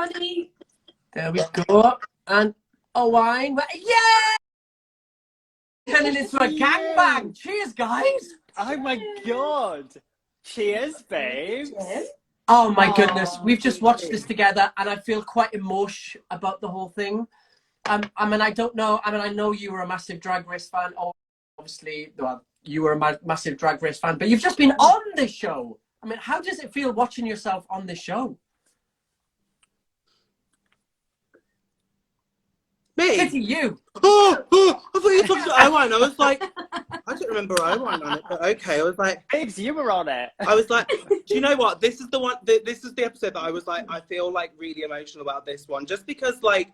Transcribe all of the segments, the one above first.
everybody. There we go. And a wine. Yeah! Turning into a gangbang. Cheers, guys. Oh my God. Cheers, babes. Cheers. Oh my goodness. We've just watched this together and I feel quite emotional about the whole thing. I mean, I don't know. I mean, I know you were a massive Drag Race fan. Obviously, well, you were a massive Drag Race fan, but you've just been on this show. I mean, how does it feel watching yourself on this show? Me? Kitty, you. I thought you were talking to Owen. I was like, I don't remember Owen on it, but okay. I was like, Babes, you were on it. I was like, do you know what? This is the one. This is the episode that I was like, I feel like really emotional about this one, just because, like,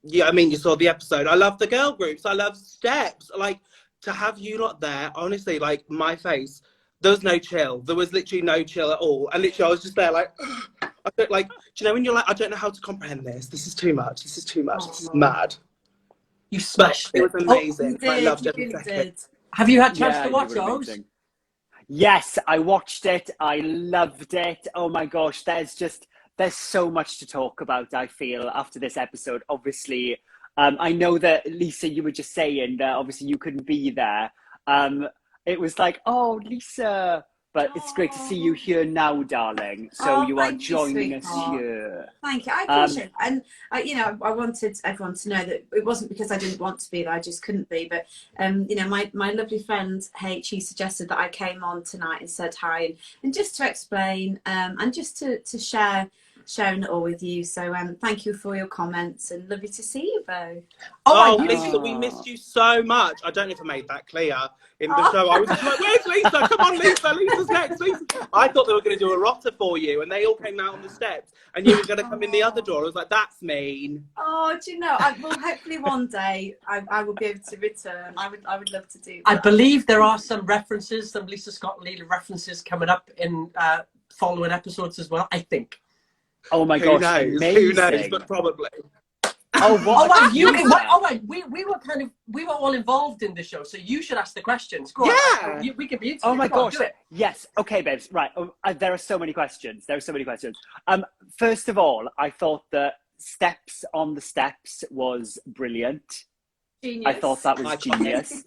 yeah, I mean, you saw the episode. I love the girl groups. I love Steps. Like, to have you lot there, honestly, like, my face, there was no chill. There was literally no chill at all. And literally, I was just there, like, I don't, like, do you know when you're like, I don't know how to comprehend this. This is too much. This is too much. This is mad. You smashed It it. was amazing. You I did, loved you every really second. did. Have you had a chance Yeah, to you watch were those? amazing. Yes, I watched it. I loved it. Oh my gosh, there's so much to talk about, I feel, after this episode. Obviously, I know that, Lisa, you were just saying that obviously you couldn't be there. It was like, oh, Lisa, but it's great to see you here now, darling. So you are Thank you, joining us sweetheart. here. Thank you. I appreciate it. And, you know, I wanted everyone to know that it wasn't because I didn't want to be there, I just couldn't be. But, you know, my lovely friend, H, he suggested that I came on tonight and said hi. And just to explain and just to sharing it all with you. So thank you for your comments and lovely to see you both. Oh, you Lisa, we missed you so much. I don't know if I made that clear in the show. I was just like, where's Lisa? Come on, Lisa. Lisa's next. Lisa. I thought they were going to do a rotter for you, and they all came out on the steps, and you were going to come in the other door. I was like, that's mean. Oh, do you know? Well, hopefully one day I will be able to return. I would love to do that. I believe there are some references, some Lisa Scott-Lee references coming up in following episodes as well, I think. Oh my Who gosh, knows? amazing. Who knows? But probably. Oh, what? We were all involved in the show, so you should ask the questions. Go Yeah. on. We can be. Oh my Go on, gosh. do it. Yes. Okay, babes. Right. There are so many questions. First of all, I thought that Steps on the Steps was brilliant. Genius. I thought that was Iconic. genius.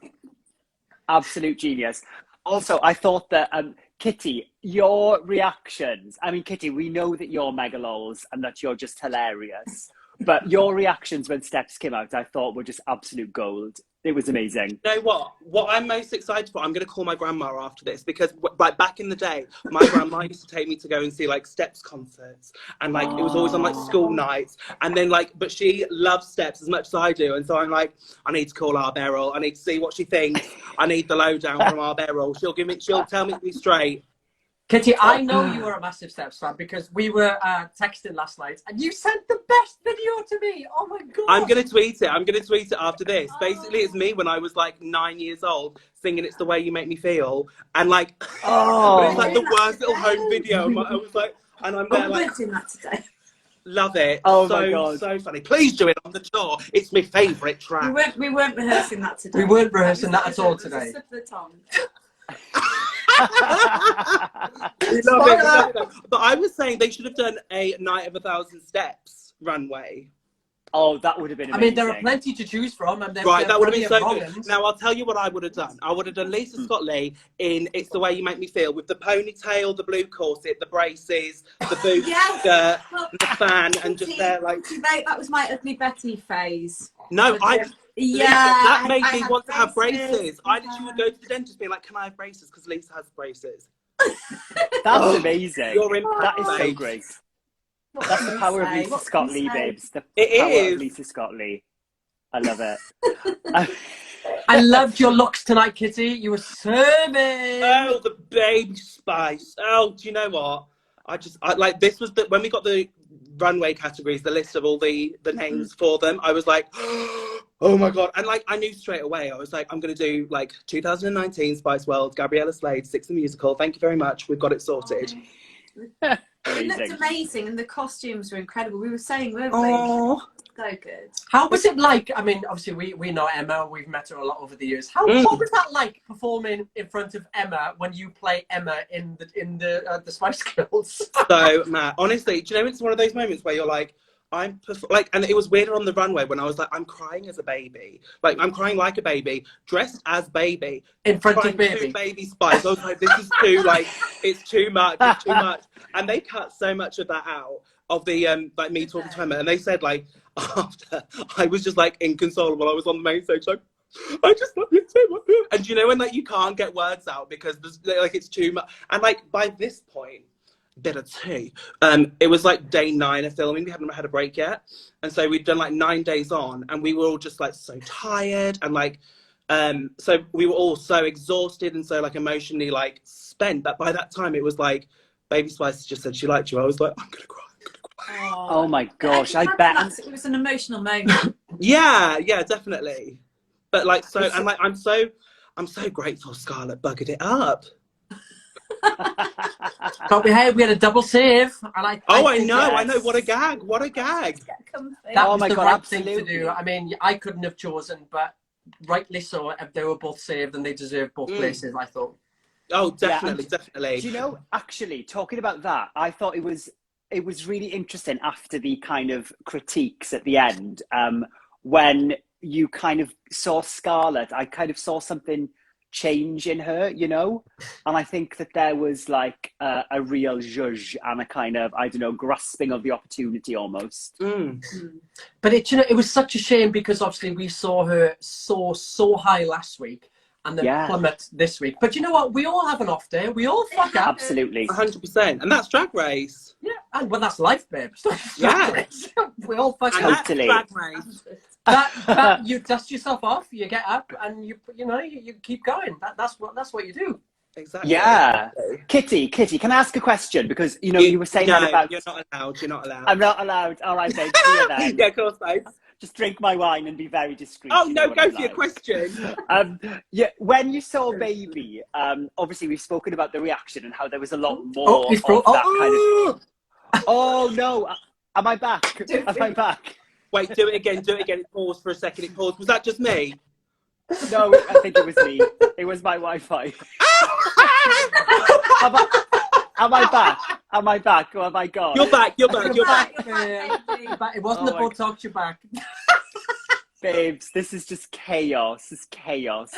Absolute genius. Also, I thought that, Kitty, your reactions, I mean, Kitty, we know that you're mega lols and that you're just hilarious, but your reactions when Steps came out, I thought were just absolute gold. It was amazing. You know what I'm most excited for, I'm going to call my grandma after this, because like back in the day, my grandma used to take me to go and see like Steps concerts, and like it was always on like school nights, and then like, but she loves Steps as much as I do, and so I'm like, I need to call our Beryl, I need to see what she thinks, I need the lowdown from our Beryl. She'll tell me to be straight. Kitty, I know you are a massive Steps fan because we were texting last night and you sent the best video to me. Oh my God. I'm going to tweet it. I'm going to tweet it after this. Basically, it's me when I was like 9 years old singing It's the Way You Make Me Feel. And like, but it's like the worst little home video. I was like, and I'm there like, we're doing that today. love it. Oh so, my God. so funny. Please do it on the tour. It's my favourite track. We weren't rehearsing that today. We weren't rehearsing that at all today. Slip of the tongue. We love it. But I was saying they should have done a Night of 1,000 Steps runway. Oh, that would have been amazing. I mean, there are plenty to choose from. And Right, that would have been so good. good. Now, I'll tell you what I would have done. I would have done Lisa Scott-Lee in It's the Way You Make Me Feel with the ponytail, the blue corset, the braces, the boots, skirt, the fan, and just there like... That was my Ugly Betty phase. No, Yeah. that made me I want to have braces. braces. I literally would go to the dentist being like, can I have braces? Because Lisa has braces. That's amazing. You're in That is so babes. great. That's the power of Lisa What can Scott-Lee, you say? babes. The It power is. of Lisa Scott-Lee. I love it. I loved your looks tonight, Kitty. You were serving. Oh, the baby spice. Oh, do you know what? I like, this was when we got the runway categories, the list of all the names for them, I was like, oh my God. And like, I knew straight away, I was like, I'm going to do like 2019 Spice World, Gabriella Slade, Six the Musical. Thank you very much. We've got it sorted. It looked Amazing. amazing, and the costumes were incredible. We were saying, weren't we? Oh. So good. How was it like? I mean, obviously we know Emma. We've met her a lot over the years. What was that like performing in front of Emma when you play Emma in the Spice Girls? So Matt, honestly, do you know it's one of those moments where you're like, and it was weirder on the runway when I was like, I'm crying as a baby, like I'm crying like a baby, dressed as baby, In front crying of Baby. to Baby Spice. I was like, this is too like, it's too much, and they cut so much of that out of the like me talking to Emma, and they said like after I was just like inconsolable. I was on the main stage like, I just love you so much. And you know when like you can't get words out because there's, like it's too much. And like by this point, bit of tea. It was like day 9 of filming. We hadn't had a break yet, and so we'd done like 9 days on, and we were all just like so tired and like, so we were all so exhausted and so like emotionally like spent that by that time it was like Baby Spice just said she liked you. I was like, I'm gonna cry. Oh my gosh, I bet. It was an emotional moment. Yeah, definitely. But like so, and like I'm so grateful Scarlett buggered it up. But we had a double save, and I know. What a gag! That Oh was my the God, right thing to absolutely. do. I mean, I couldn't have chosen, but rightly so. If they were both saved, and they deserved both places, I thought. Oh, definitely. Do you know, actually, talking about that, I thought it was really interesting after the kind of critiques at the end, when you kind of saw Scarlett, I kind of saw something change in her, you know? And I think that there was like a real zhuzh and a kind of, I don't know, grasping of the opportunity almost. But it was such a shame because obviously we saw her so high last week and then plummet this week. But you know what? We all have an off day. We all fuck up. Absolutely. 100%. And that's Drag Race. Yeah, and well, that's life, babe. Yeah. We all fuck And up. Totally. that's Drag Race. That you dust yourself off, you get up, and you keep going. That's what you do. Exactly. Yeah. Kitty, can I ask a question? Because, you know, you were saying that about... you're not allowed. I'm not allowed. All right, babe. See you then. Yeah, of course, babe. Just drink my wine and be very discreet. Oh, you no, know go what for I'm your like. question. Yeah, when you saw Baby, obviously we've spoken about the reaction and how there was a lot more Oh, of that kind of... Oh, no. Am I back? Am I back? Wait, do it again. Pause for a second. It paused. Was that just me? No, I think it was me. It was my Wi-Fi. Am I back? Am I back? Or am I gone? You're back. You're back. It wasn't the Botox, you're back. Babes, this is just chaos. It's chaos.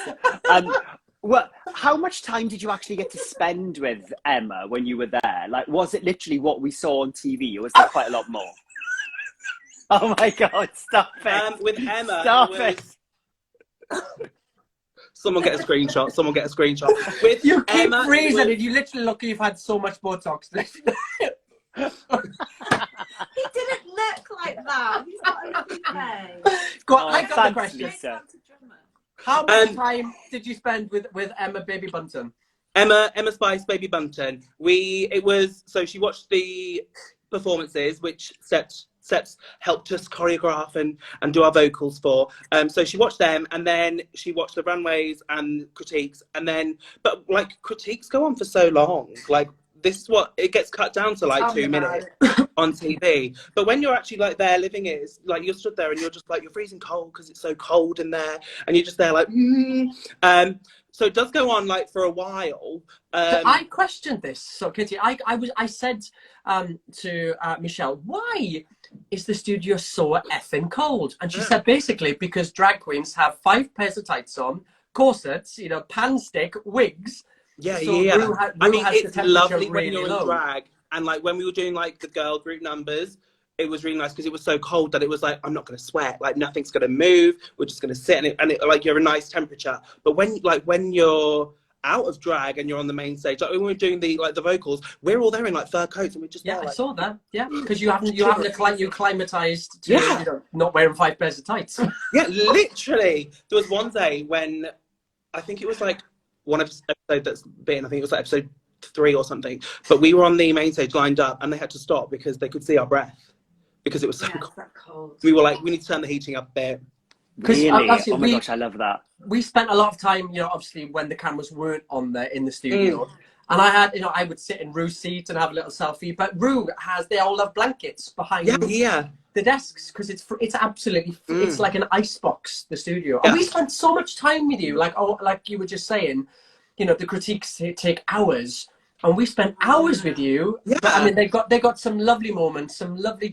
Well, how much time did you actually get to spend with Emma when you were there? Like, was it literally what we saw on TV, or was there quite a lot more? Oh my God! Stop it. With Emma, Stop it. Someone get a screenshot. With You keep Emma, freezing it. You literally look like you've had so much Botox. He didn't look like that. He's got a lovely face. Go on, I got the thanks, question. Lisa. How much time did you spend with Emma Baby Bunton? Emma Spice, Baby Bunton. So she watched the performances, which Steps helped us choreograph and do our vocals for. So she watched them, and then she watched the runways and critiques, but like critiques go on for so long. Like this is what it gets cut down to, like 2 minutes on TV. But when you're actually like there living it, it's like you're stood there and you're just like, you're freezing cold because it's so cold in there, and you're just there like, So it does go on like for a while. I questioned this. So Kitty, I said to Michelle, why is the studio so effing cold? And she said basically because drag queens have 5 pairs of tights on, corsets, pan stick, wigs. Yeah. Rue I mean, has it's the lovely really when you're low. in drag, and like when we were doing like the girl group numbers, it was really nice because it was so cold that it was like, I'm not going to sweat, like nothing's going to move, we're just going to sit, and it like you're a nice temperature. But when you're out of drag and you're on the main stage, like when we're doing the vocals, we're all there in like fur coats and we're just there, I like, saw that. Yeah, because you haven't acclimatized to not wearing 5 pairs of tights. Yeah, literally. There was one day when I think it was like one episode that's been, I think it was like episode 3 or something, but we were on the main stage lined up and they had to stop because they could see our breath because it was so cold. We were like, we need to turn the heating up a bit. Really? Oh my gosh, I love that. We spent a lot of time, obviously when the cameras weren't on there in the studio, And I had, I would sit in Rue's seat and have a little selfie. But Rue they all have blankets behind the desks because it's absolutely, it's like an ice box, the studio. And we spent so much time with you, like you were just saying, the critiques take hours. And we spent hours with you. Yeah. But, I mean, they got some lovely moments, some lovely...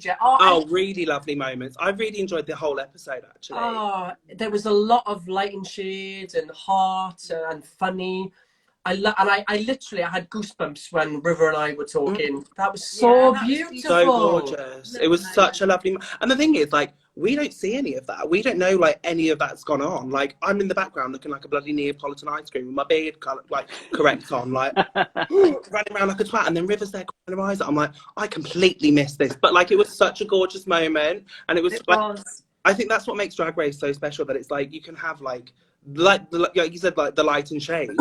really lovely moments. I really enjoyed the whole episode, actually. Oh, there was a lot of light and shades and heart and funny. I literally had goosebumps when River and I were talking. That was so beautiful. So gorgeous. It was such a lovely... And the thing is, like, we don't see any of that. We don't know, like, any of that's gone on. Like, I'm in the background looking like a bloody Neapolitan ice cream with my beard, like, correct on, like, running around like a twat. And then River's there crying her eyes out. I'm like, I completely missed this. But, like, it was such a gorgeous moment. And it was. I think that's what makes Drag Race so special, that it's, like, you can have, like you said, like, the light and shade.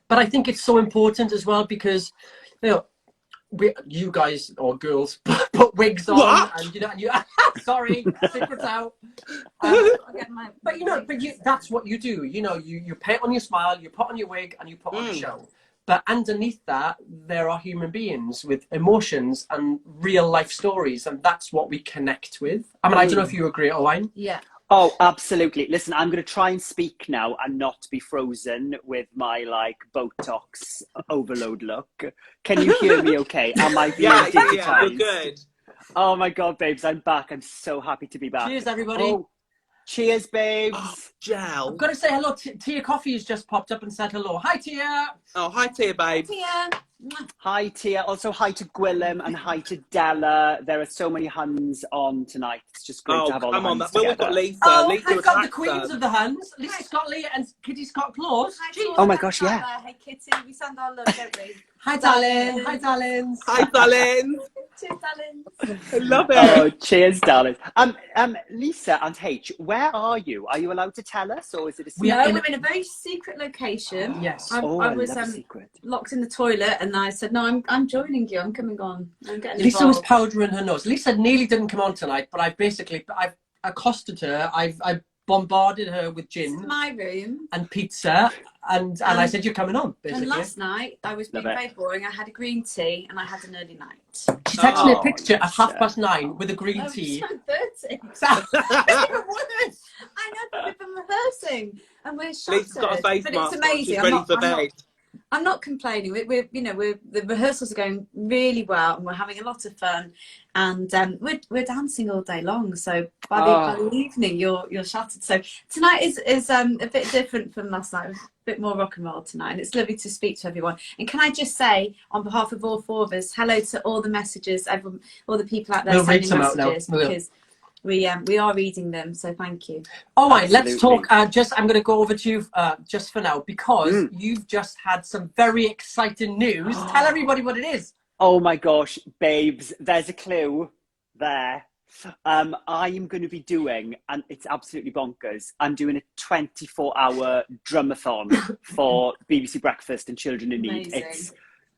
But I think it's so important as well because, you guys or girls put wigs on, and sorry, secrets out. But that's what you do. You put on your smile, you put on your wig, and you put on a show. But underneath that, there are human beings with emotions and real life stories, and that's what we connect with. I mean, I don't know if you agree, Owain. Yeah. Oh, absolutely. Listen, I'm going to try and speak now and not be frozen with my, like, Botox overload look. Can you hear me okay? Am I being digitized? Yeah, you're good. Oh, my God, babes, I'm back. I'm so happy to be back. Cheers, everybody. Oh, cheers, babes. Oh, gel. I've got to say hello. Tia Coffee has just popped up and said hello. Hi, Tia. Oh, hi, Tia, babe. Tia. Hi, Tia. Also, hi to Gwilym and hi to Della. There are so many Huns on tonight. It's just great to have all the Huns together. Well, we've got Lisa. Oh, Lisa I've got the queens of the Huns. Lisa Scott-Lee and Kitty Scott-Claus. Oh, my gosh, yeah. Hey, Kitty. We send our love, don't we? Hi, darling. Hi, darlings. Hi, darling. Cheers, darling. I love it. Oh, cheers, darling. Lisa and H, where are you? Are you allowed to tell us, or is it a secret? We're in a very secret location. Yes. I was love a secret. locked in the toilet, and I said, "No, I'm joining you. I'm coming on. I'm getting Lisa involved." was powdering her nose. Lisa nearly didn't come on tonight, but I've accosted her. I've bombarded her with gin. This is my room. And pizza, and I said, "You're coming on." Basically. And last night I was being very boring. I had a green tea and I had an early night. She texted me a picture at 9:30 with a green tea. I'm 30. I know, but we've been rehearsing and we're shattered. Lisa's got a face but mask it's amazing. She's ready for bed. I'm not complaining. The rehearsals are going really well, and we're having a lot of fun, and we're dancing all day long. So by the evening, you're shattered. So tonight is a bit different from last night. A bit more rock and roll tonight, and it's lovely to speak to everyone. And can I just say, on behalf of all four of us, hello to all the messages, everyone, all the people out there sending messages, because we are reading them, so thank you. All right, let's talk. I'm going to go over to you just for now, because you've just had some very exciting news. Tell everybody what it is. Oh my gosh, babes, there's a clue there. I am going to be doing, and it's absolutely bonkers, I'm doing a 24-hour drumathon for BBC Breakfast and Children in Need.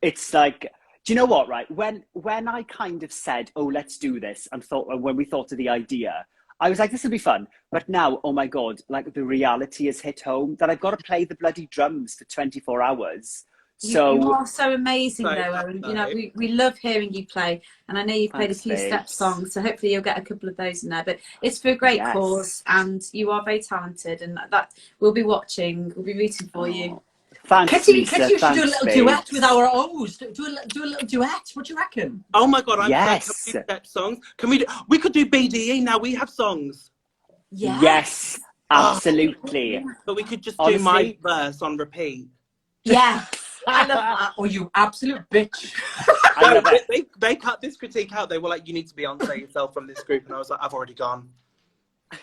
It's like, do you know what, right? When I kind of said, oh, let's do this, and when we thought of the idea, I was like, this will be fun. But now, oh my God, like the reality has hit home that I've got to play the bloody drums for 24 hours. So you are so amazing, though, Aaron. You know, we love hearing you play, and I know you've played a few step songs, so hopefully you'll get a couple of those in there. But it's for a great cause, and you are very talented, and that we'll be watching, we'll be rooting for you. Thanks, Kitty, Lisa. Kitty, you should do a little duet with our O's. Do a little duet. What do you reckon? Oh my God, I'm yes. Can we do step songs? We could do BDE now. We have songs. Yes, absolutely. But we could just do my verse on repeat. Yeah. I love that. Oh, you absolute bitch. I love it. They cut this critique out. They were like, you need to Beyonce yourself from this group. And I was like, I've already gone.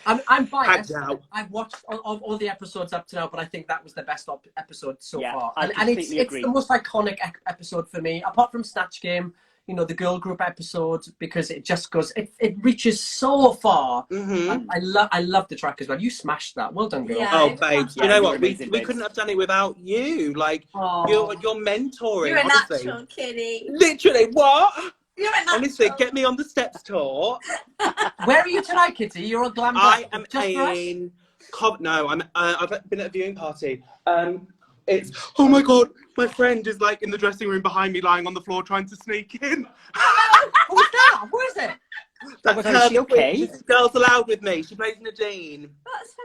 I'm biased. I've watched all the episodes up to now, but I think that was the best episode so far. And it's the most iconic episode for me, apart from Snatch Game, you know, the girl group episode, because it just goes, it reaches so far. Mm-hmm. I love the track as well. You smashed that. Well done, girl. Yeah, oh, babe. You know what? We couldn't have done it without you. Like, you're mentoring. You're a honestly. natural, Kitty. Literally, what? You're a natural. Honestly, get me on the steps tour. Where are you tonight, Kitty? You're on Glam. I am in... No, I've been at a viewing party. It's, oh my God, my friend is like in the dressing room behind me, lying on the floor, trying to sneak in. Who's that? Where is it? That's God, is she okay? She's Girls Aloud with me. She plays Nadine. That's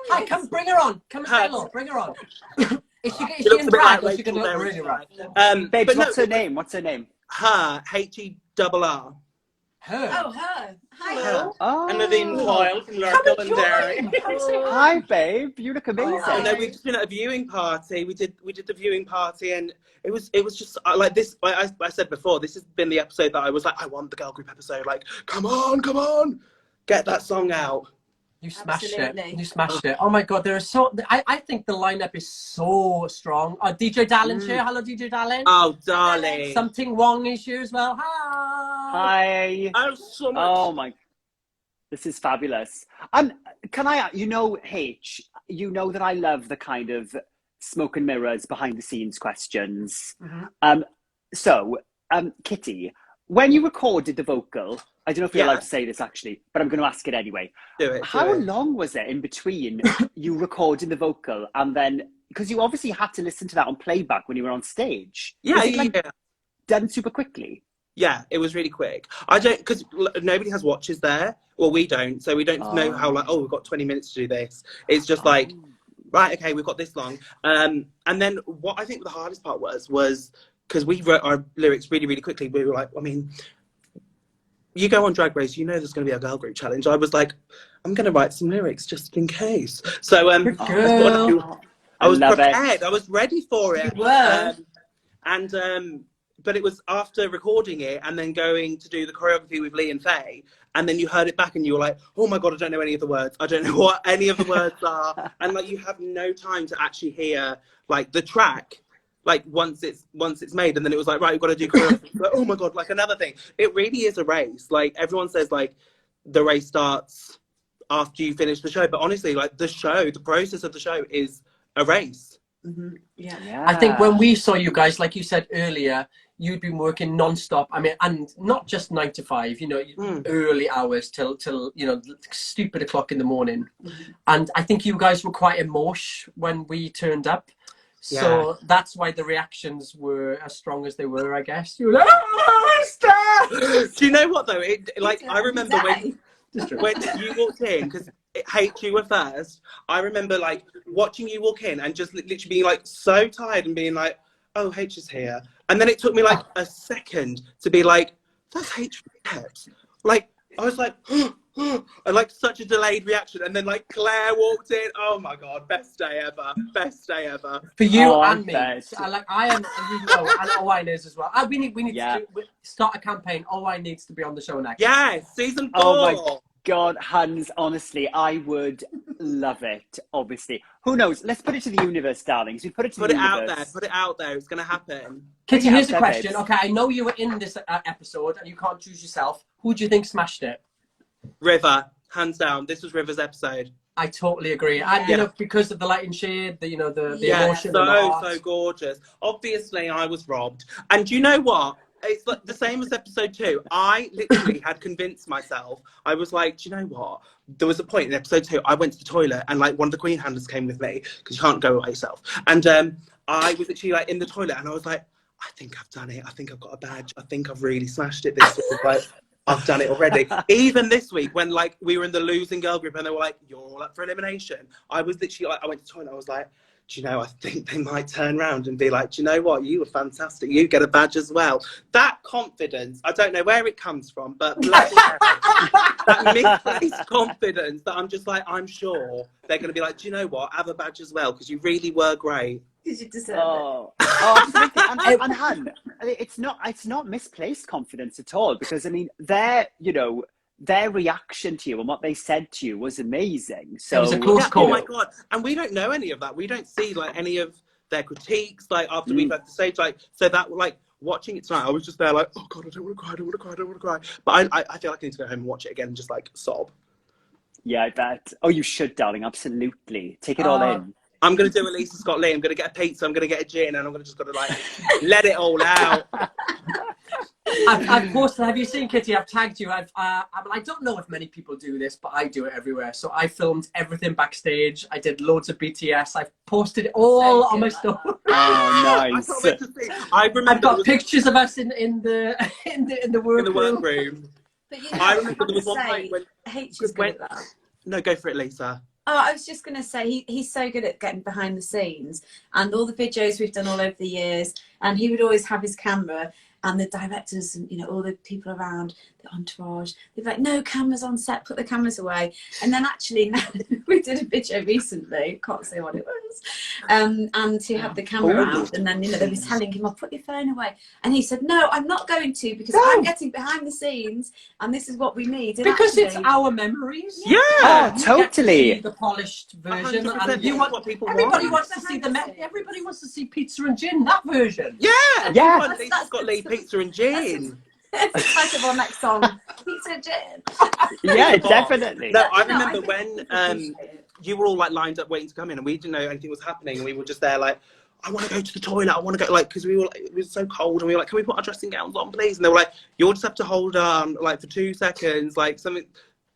Hi, hilarious. come, bring her on. Come and say hello. Bring her on. Is she She looks in a bit drag like or is she going to Rachel look Berry really tonight. rough? Babes, but no, what's her name? What's her name? Her, H-E-R-R. Her. Oh, her. Hi. Her. Oh. And Nadine Coyle from Come Lurkle and and Dairy. join. Come say hi. Hi, babe. You look amazing. Oh, no, we've just been at a viewing party. We did the viewing party, and it was just like this. Like I said before, this has been the episode that I was like, I want the girl group episode. Like, come on, get that song out. You smashed Absolutely. it. You smashed it. Oh my God, there are so. I think the lineup is so strong. DJ Darlin's here. Hello, DJ Darlin. Oh, darling. Something Wong is here as well. Hi. Hi. Oh, so much. Oh my. This is fabulous. Can I, H, you know that I love the kind of smoke and mirrors behind the scenes questions. Mm-hmm. So, Kitty, when you recorded the vocal, I don't know if you're allowed to say this actually, but I'm going to ask it anyway. Do it. How long was it in between you recording the vocal and then, because you obviously had to listen to that on playback when you were on stage. Yeah, Was it, done super quickly? Yeah, it was really quick. I don't, because nobody has watches there. Well, we don't. So we don't know how, like, oh, we've got 20 minutes to do this. It's just like, right, okay, we've got this long. And then what I think the hardest part was because we wrote our lyrics really, really quickly. We were like, I mean, you go on Drag Race, you know there's going to be a girl group challenge. I was like, I'm going to write some lyrics just in case. So I was prepared. I was ready for it. You were. But it was after recording it and then going to do the choreography with Lee and Faye, and then you heard it back and you were like, oh my God, I don't know any of the words. I don't know what any of the words are. And like, you have no time to actually hear like the track, like once it's made. And then it was like, right, you've got to do choreography. Like, oh my God, like another thing. It really is a race. Like everyone says, like the race starts after you finish the show. But honestly, like the process of the show is a race. Mm-hmm. Yeah. I think when we saw you guys, like you said earlier, you'd been working non-stop. I mean, and not just 9 to 5, early hours till stupid o'clock in the morning. Mm-hmm. And I think you guys were quite emotional when we turned up. So that's why the reactions were as strong as they were, I guess. You were like, oh, stop! Do you know what though? I remember when you walked in, because H, you were first. I remember like watching you walk in and just literally being like so tired and being like, oh, H is here. And then it took me like a second to be like, that's H. Like, I was like, and like such a delayed reaction. And then like Claire walked in. Oh my God, best day ever. For you and me. I am, and OI is as well. We need to start a campaign. OI needs to be on the show next. Yeah, season 4. Oh my God, Hans, honestly, I would love it, obviously. Who knows? Let's put it to the universe, darlings. We put it to the universe. Put it out there. It's going to happen. Kitty, here's a question. Okay, I know you were in this episode and you can't choose yourself. Who do you think smashed it? River, hands down. This was River's episode. I totally agree. And, because of the light and shade, the emotion. So gorgeous. Obviously, I was robbed. And do you know what? It's like the same as episode 2. I literally had convinced myself. I was like, do you know what? There was a point in episode 2, I went to the toilet and like one of the queen handlers came with me because you can't go by yourself. And I was literally like in the toilet and I was like, I think I've done it. I think I've got a badge. I think I've really smashed it this week. Like, I've done it already. Even this week when like we were in the losing girl group and they were like, you're all up for elimination. I was literally like, I went to the toilet. I was like, do you know, I think they might turn around and be like, do you know what? You were fantastic. You get a badge as well. That confidence, I don't know where it comes from, but that misplaced confidence that I'm just like, I'm sure they're going to be like, do you know what? Have a badge as well because you really were great. Because you deserve it. Absolutely. And Han, it's not misplaced confidence at all because, I mean, their reaction to you and what they said to you was amazing. So it was a close call. Oh my God. And we don't know any of that. We don't see like any of their critiques like after we've left the stage. Like, so that like watching it tonight, I was just there like, oh God, I don't want to cry. But I feel like I need to go home and watch it again and just like sob. Yeah, I bet. Oh, you should, darling. Absolutely. Take it all in. I'm going to do Elisa Scott Lee. I'm going to get a pizza. I'm going to get a gin and I'm going to just got to like let it all out. I've posted. Have you seen, Kitty? I've tagged you. I don't know if many people do this, but I do it everywhere. So I filmed everything backstage. I did loads of BTS. I've posted it all on my story. Oh, nice. I can't wait to see. I remember I've got pictures of us in the workroom. But you know, I remember there was one point when H is good at that. No, go for it, Lisa. Oh, I was just going to say, he's so good at getting behind the scenes, and all the videos we've done all over the years, and he would always have his camera, and the directors and, you know, all the people around, the entourage, they'd be like, no cameras on set, put the cameras away. And then actually, now, we did a video recently, can't say what it was, and he had the camera out, and then, you know, they were telling him, oh, put your phone away. And he said, no, I'm not going to, because I'm getting behind the scenes, and this is what we need. And because actually, it's our memories. Yeah. Oh, totally. The polished version. 100%. And you want, what people everybody want. wants to see everybody wants to see pizza and gin, that version. Yeah. Yeah. Lisa's got Lee pizza and gin. it's the title of our next song, Pizza Gin. Yeah, definitely. No, I No, remember think when people appreciate it. you were all like lined up waiting to come in, and we didn't know anything was happening, and we were just there like, I want to go to the toilet. I want to go, like, because we were like, it was so cold, and we were like, can we put our dressing gowns on, please? And they were like, you'll just have to hold on, like, for 2 seconds, like something,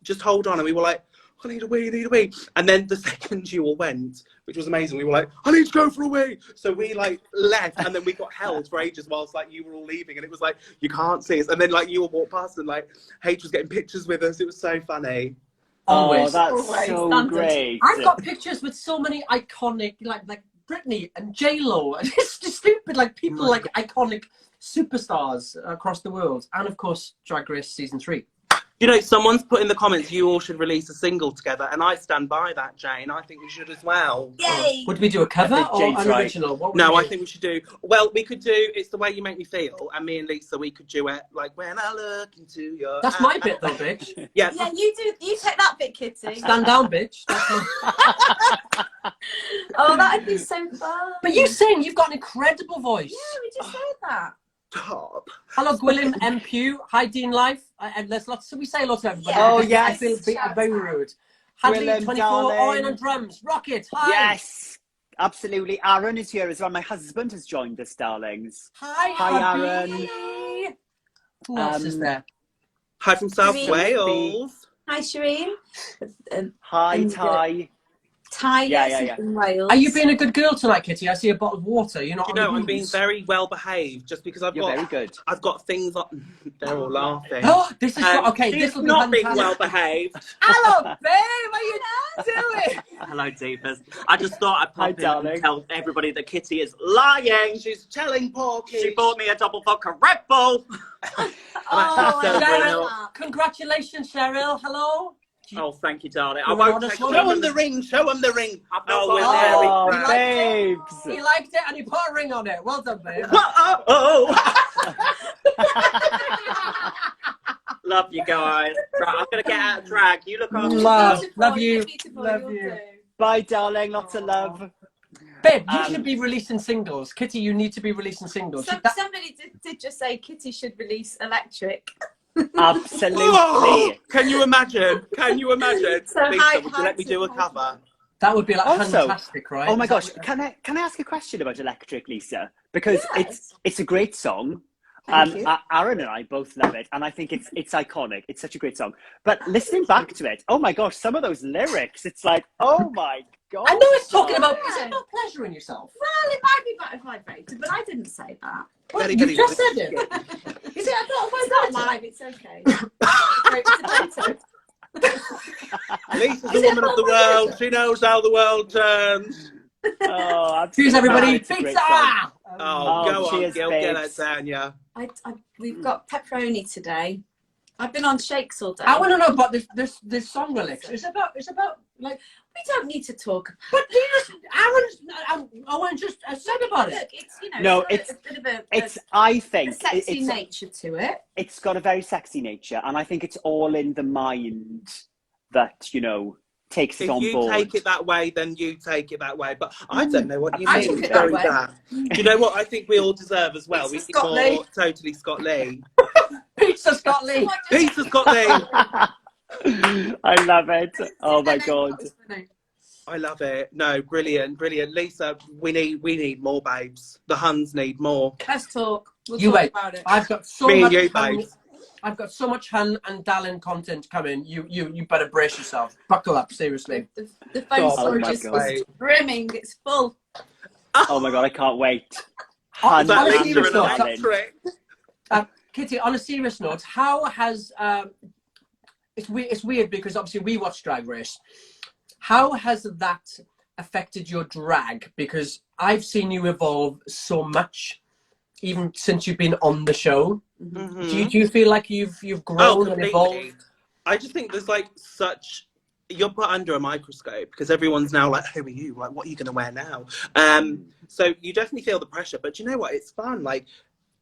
just hold on. And we were like, I need a wee, I need a wee. And then the second you all went, which was amazing, we were like, I need to go for a wee. So we like left, and then we got held for ages whilst like you were all leaving, and it was like, you can't see us. And then like you all walked past, and like H was getting pictures with us. It was so funny. Oh, that's Always. so Standard. great. I've got pictures with so many iconic, like Britney and J-Lo, and it's just stupid, like people like iconic superstars across the world, and of course Drag Race season 3. You know, someone's put in the comments, you all should release a single together, and I stand by that, Jane. I think we should as well. Yay! Would we do a cover think or Jane's an right. original? What would No, we I do? think we should do, well, we could do It's the Way You Make Me Feel, and me and Lisa, we could duet, like, when I look into your That's my bit though, bitch. Yeah. Yeah, you take that bit, Kitty. Stand down, bitch. That's my... Oh, that'd be so fun. But you sing, you've got an incredible voice. Yeah, we just said that. Top. Hello, Gwilym M. Pugh. Hi, Dean Life. And there's lots, so we say lots to everybody. Yeah. Oh, I yes. feel Shout very out. rude. Hadley, Gwilym, 24, darling. Owen on drums. Rocket, hi. Yes, absolutely. Aaron is here as well. My husband has joined us, darlings. Hi, Hi, hubby. Who else is there? Hi from South Sophie. Wales. Hi, Shireen. Hi, And, Ty. Ty, Yeah, yes, yeah. in Wales. Are you being a good girl tonight, Kitty? I see a bottle of water. You're not You on know, the I'm being booze. very well behaved just because You're very good. I've got things on. They're all laughing. Oh, this is okay. She's This will be not being fantastic. well behaved. Hello, babe. How you doing? Hello, Divas. I just thought I'd Hi, pop in darling. and tell everybody that Kitty is lying. She's telling Porky. She bought me a double vodka Red Bull. Oh, So I Cheryl, love that. congratulations, Cheryl. Hello. Oh, thank you, darling. I You're won't honest take woman. Show him the ring. Show him the ring. I've not Oh, got we're a very Oh, proud. babes. He liked it and he put a ring on it. Well done, babe. Love you guys. Right, I'm going to get out of drag. You look after Love. yourself. Love you. Beautiful, Love you'll you. do. Bye, darling. Lots of love. Babe, you should be releasing singles. Kitty, you need to be releasing singles. Somebody did just say Kitty should release Electric. Absolutely. Oh, can you imagine? Can you imagine? So Lisa, hi- would you hi let me to do a Porky. cover? That would be like Also- fantastic, right? Oh my Is that gosh, what- can I ask a question about Electric, Lisa? Because Yes. it's a great song. Thank you. Aaron and I both love it, and I think it's iconic. It's such a great song. But listening back to it, oh my gosh, some of those lyrics, it's like, oh my god. I know it's talking about. Yeah. Is it about pleasuring yourself? Well, it might be butterfly vibrator, but I didn't say that. Well, Very, you very just good. said it. Is it? I thought it was not live. It's okay. It's a photo. Lisa's a woman of the world. She knows how the world turns. Oh, absolutely. Cheers, everybody. It's a great Pizza. song. Oh, Oh, go on, cheers, Gil. Get babes. it, Tanya. We've got pepperoni today. I've been on shakes all day. I want to know about this song lyrics. It's about like. We don't need to talk about But you just Owen just said about Look, it. it's, you know, No, it's got a bit of a It's, I think, sexy it's, nature to it. it's got a very sexy nature, and I think it's all in the mind that, you know, takes it If on you board. take it that way, then you take it that way. But I don't know what you I mean. took it Very that way. bad. Do you know what I think we all deserve as well? Pizza We need Scott more Lee. totally Scott Lee. Pizza Scott Lee. Pizza Scott Lee. I love it. Oh my god. I love it. No, brilliant, brilliant. Lisa, we need more babes. The Huns need more. Let's talk. We'll You talk wait. about it. I've got so Me much. and you, Hun, babes. I've got so much Hun and Dallin content coming. You better brace yourself. Buckle up, seriously. The phone Oh storage my is God. brimming. It's full. Oh my God, I can't wait. On That a Lisa serious and note, electric. Kitty, on a serious note, how has it's weird because obviously we watch Drag Race. How has that affected your drag? Because I've seen you evolve so much, even since you've been on the show. Mhm. Do you feel like you've grown and evolved? I just think there's like such, you're put under a microscope because everyone's now like, who are you? Like, what are you going to wear now? So you definitely feel the pressure, but you know what? It's fun. Like,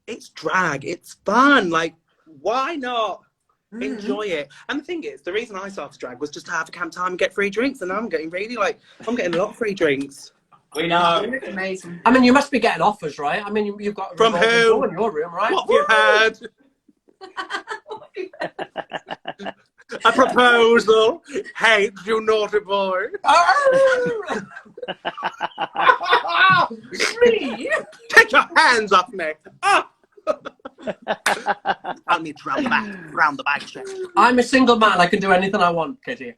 it's drag. It's fun. Like, why not enjoy it? And the thing is, the reason I started drag was just to have a camp time and get free drinks. And now I'm getting really like, I'm getting a lot of free drinks. We know. You look amazing. I mean, you must be getting offers, right? I mean, you've got From revolving who? door in your room, right? What have you had? A proposal. Hey, you naughty boy. Really? Take your hands off me. Ah! I'll need to round the back check. I'm a single man. I can do anything I want, Kitty.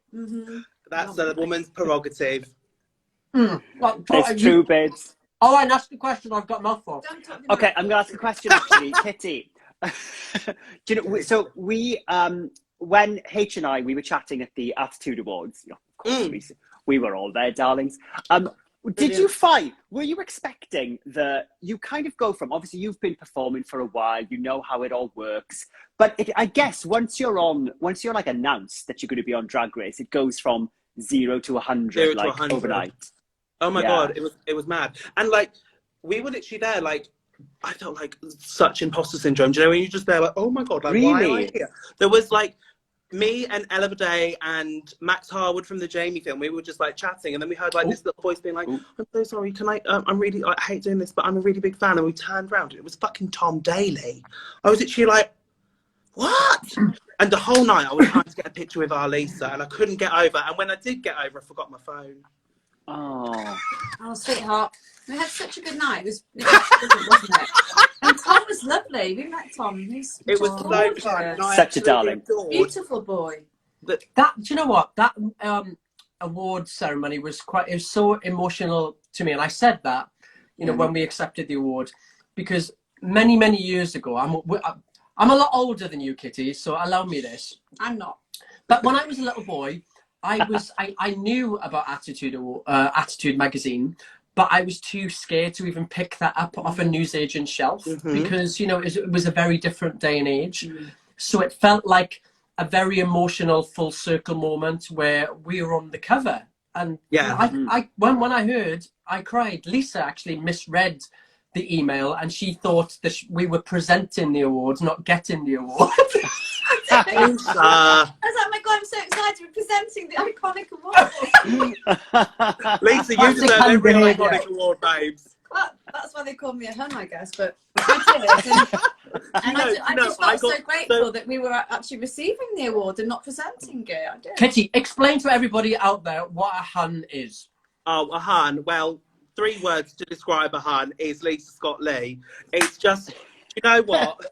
That's a woman's prerogative. Well, It's true, babes. Oh, I asked the question. I've got a mouthful. Okay, I'm going to ask a question actually, Kitty. Do you know? So we, when H and I, we were chatting at the Attitude Awards. Of course, we were all there, darlings. Did you find? Were you expecting that you kind of go from? Obviously, you've been performing for a while. You know how it all works. But I guess once you're like announced that you're going to be on Drag Race, it goes from 0 to 100 like 100. overnight. Oh my God, it was mad. And like, we were literally there, like, I felt like such imposter syndrome. Do you know when you're just there like, oh my God, like, why am I here? There was like me and Ella Day and Max Harwood from the Jamie film. We were just like chatting, and then we heard like this little voice being like, I'm so sorry, can I, I'm really, I hate doing this, but I'm a really big fan. And we turned around and it was fucking Tom Daly. I was literally like, what? And the whole night I was trying to get a picture with our Lisa and I couldn't get over. And when I did get over, I forgot my phone. Oh, sweetheart. We had such a good night. It was wasn't it? And Tom was lovely. We met Tom. It was so fun. such a darling. Beautiful boy. That, do you know what? That award ceremony was it was so emotional to me. And I said that, you know, when we accepted the award, because many, many years ago, I'm a lot older than you, Kitty, so allow me this. I'm not. But when I was a little boy, I knew about Attitude magazine, but I was too scared to even pick that up off a newsagent shelf because, you know, it was a very different day and age. So it felt like a very emotional full circle moment where we were on the cover. And when I heard, I cried. Lisa actually misread the email and she thought that we were presenting the awards, not getting the award. I was like, oh my God, I'm so excited. We're presenting the iconic award. Lisa, you deserve every iconic award, babes. Well, that's why they call me a hun, I guess. But I did. And I just felt so grateful that we were actually receiving the award and not presenting it. I did. Kitty, explain to everybody out there what a hun is. Oh, a hun. Well, 3 words to describe a hun is Lisa Scott Lee. It's just, you know what?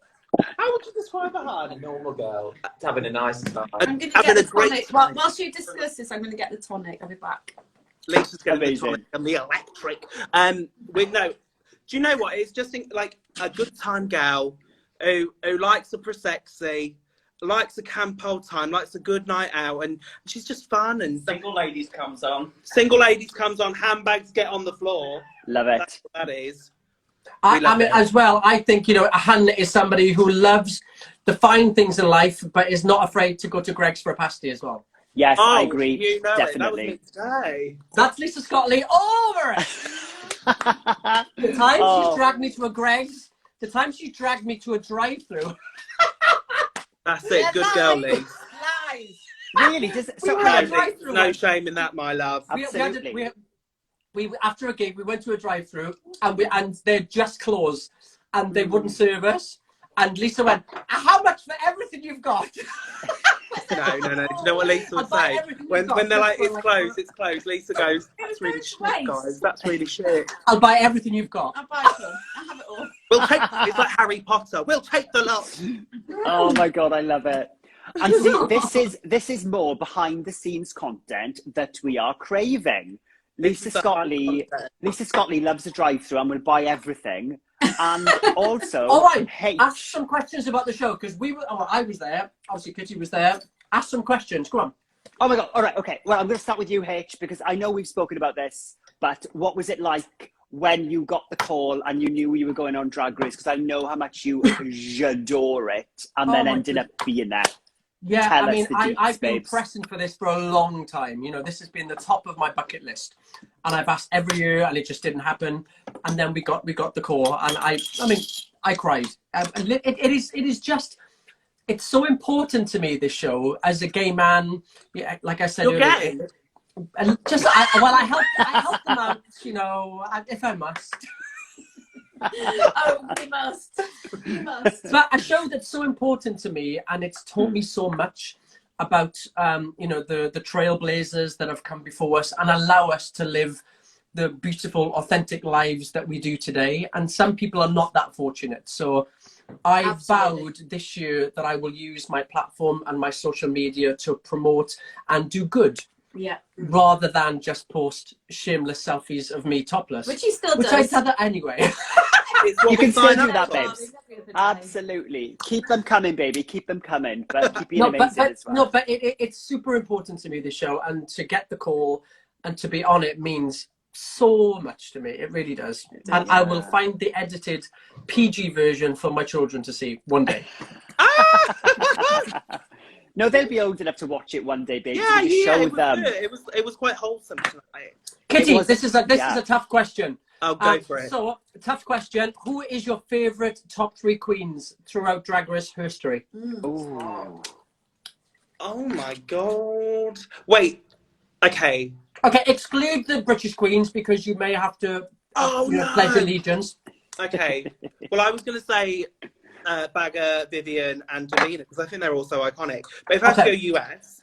How would you describe a hun? A normal girl having a nice time. I'm going to get the tonic. Whilst you discuss this, I'm going to get the tonic. I'll be back. Lisa's getting the tonic and the electric. Do you know what? It's just like a good time gal who likes a prosexy, likes a camp old time, likes a good night out, and she's just fun. And Single ladies comes on. Single ladies comes on. Handbags get on the floor. Love it. That's what that is. I mean, as well, I think, you know, a hun is somebody who loves the fine things in life, but is not afraid to go to Greg's for a pasty as well. Yes, I agree. You know definitely. It. That was me today. That's Lisa Scott Lee over it. The time she's dragged me to a Greg's, the time she dragged me to a drive-through. That's it. Good girl, Lee. Lies. Really? No shame in that, my love. Absolutely. We after a gig, we went to a drive-through and they're just closed and they wouldn't serve us. And Lisa went, how much for everything you've got? No. Do you know what Lisa would say? When they're like, it's closed. Lisa goes, that's really shit, guys. That's really shit. I'll buy everything you've got. I'll buy some. I'll have it all. We'll take. It's like Harry Potter. We'll take the lot. Oh my God, I love it. And see, this is more behind the scenes content that we are craving. Lisa Scottley loves a drive-through and will buy everything. And also, all right, ask some questions about the show, because I was there. Obviously, Kitty was there. Ask some questions. Go on. Oh my God. All right. Okay. Well, I'm going to start with you, H, because I know we've spoken about this, but what was it like when you got the call and you knew you were going on Drag Race? Because I know how much you adore it, and then ended up being there. Yeah, I mean, I've been pressing for this for a long time. You know, this has been the top of my bucket list, and I've asked every year, and it just didn't happen. And then we got the call, and I mean, I cried. It is just, it's so important to me, this show, as a gay man. Yeah, like I said earlier, and just I help them out, you know, if I must. Oh, you must. But a show that's so important to me, and it's taught me so much about you know, the trailblazers that have come before us and allow us to live the beautiful, authentic lives that we do today. And some people are not that fortunate. So I vowed this year that I will use my platform and my social media to promote and do good. Yeah. Rather than just post shameless selfies of me topless. Which he still does. Which I did that anyway. You can still do that, well, babes. Absolutely. Keep them coming, baby. Keep them coming. But keep being amazing as well. No, but it's super important to me, this show. And to get the call and to be on it means so much to me. It really does. And I will find the edited PG version for my children to see one day. No, they'll be old enough to watch it one day, baby. Yeah, show it was them. good. It was quite wholesome tonight. Kitty, this is a tough question. I'll go for it. So, tough question. Who is your favourite top 3 queens throughout Drag Race history? Ooh. Oh my God. Wait. Okay. Okay, exclude the British queens, because you may have to pledge allegiance. Okay. Well, I was going to say Bagger, Vivian, and Davina, because I think they're also iconic. But if I have to go US,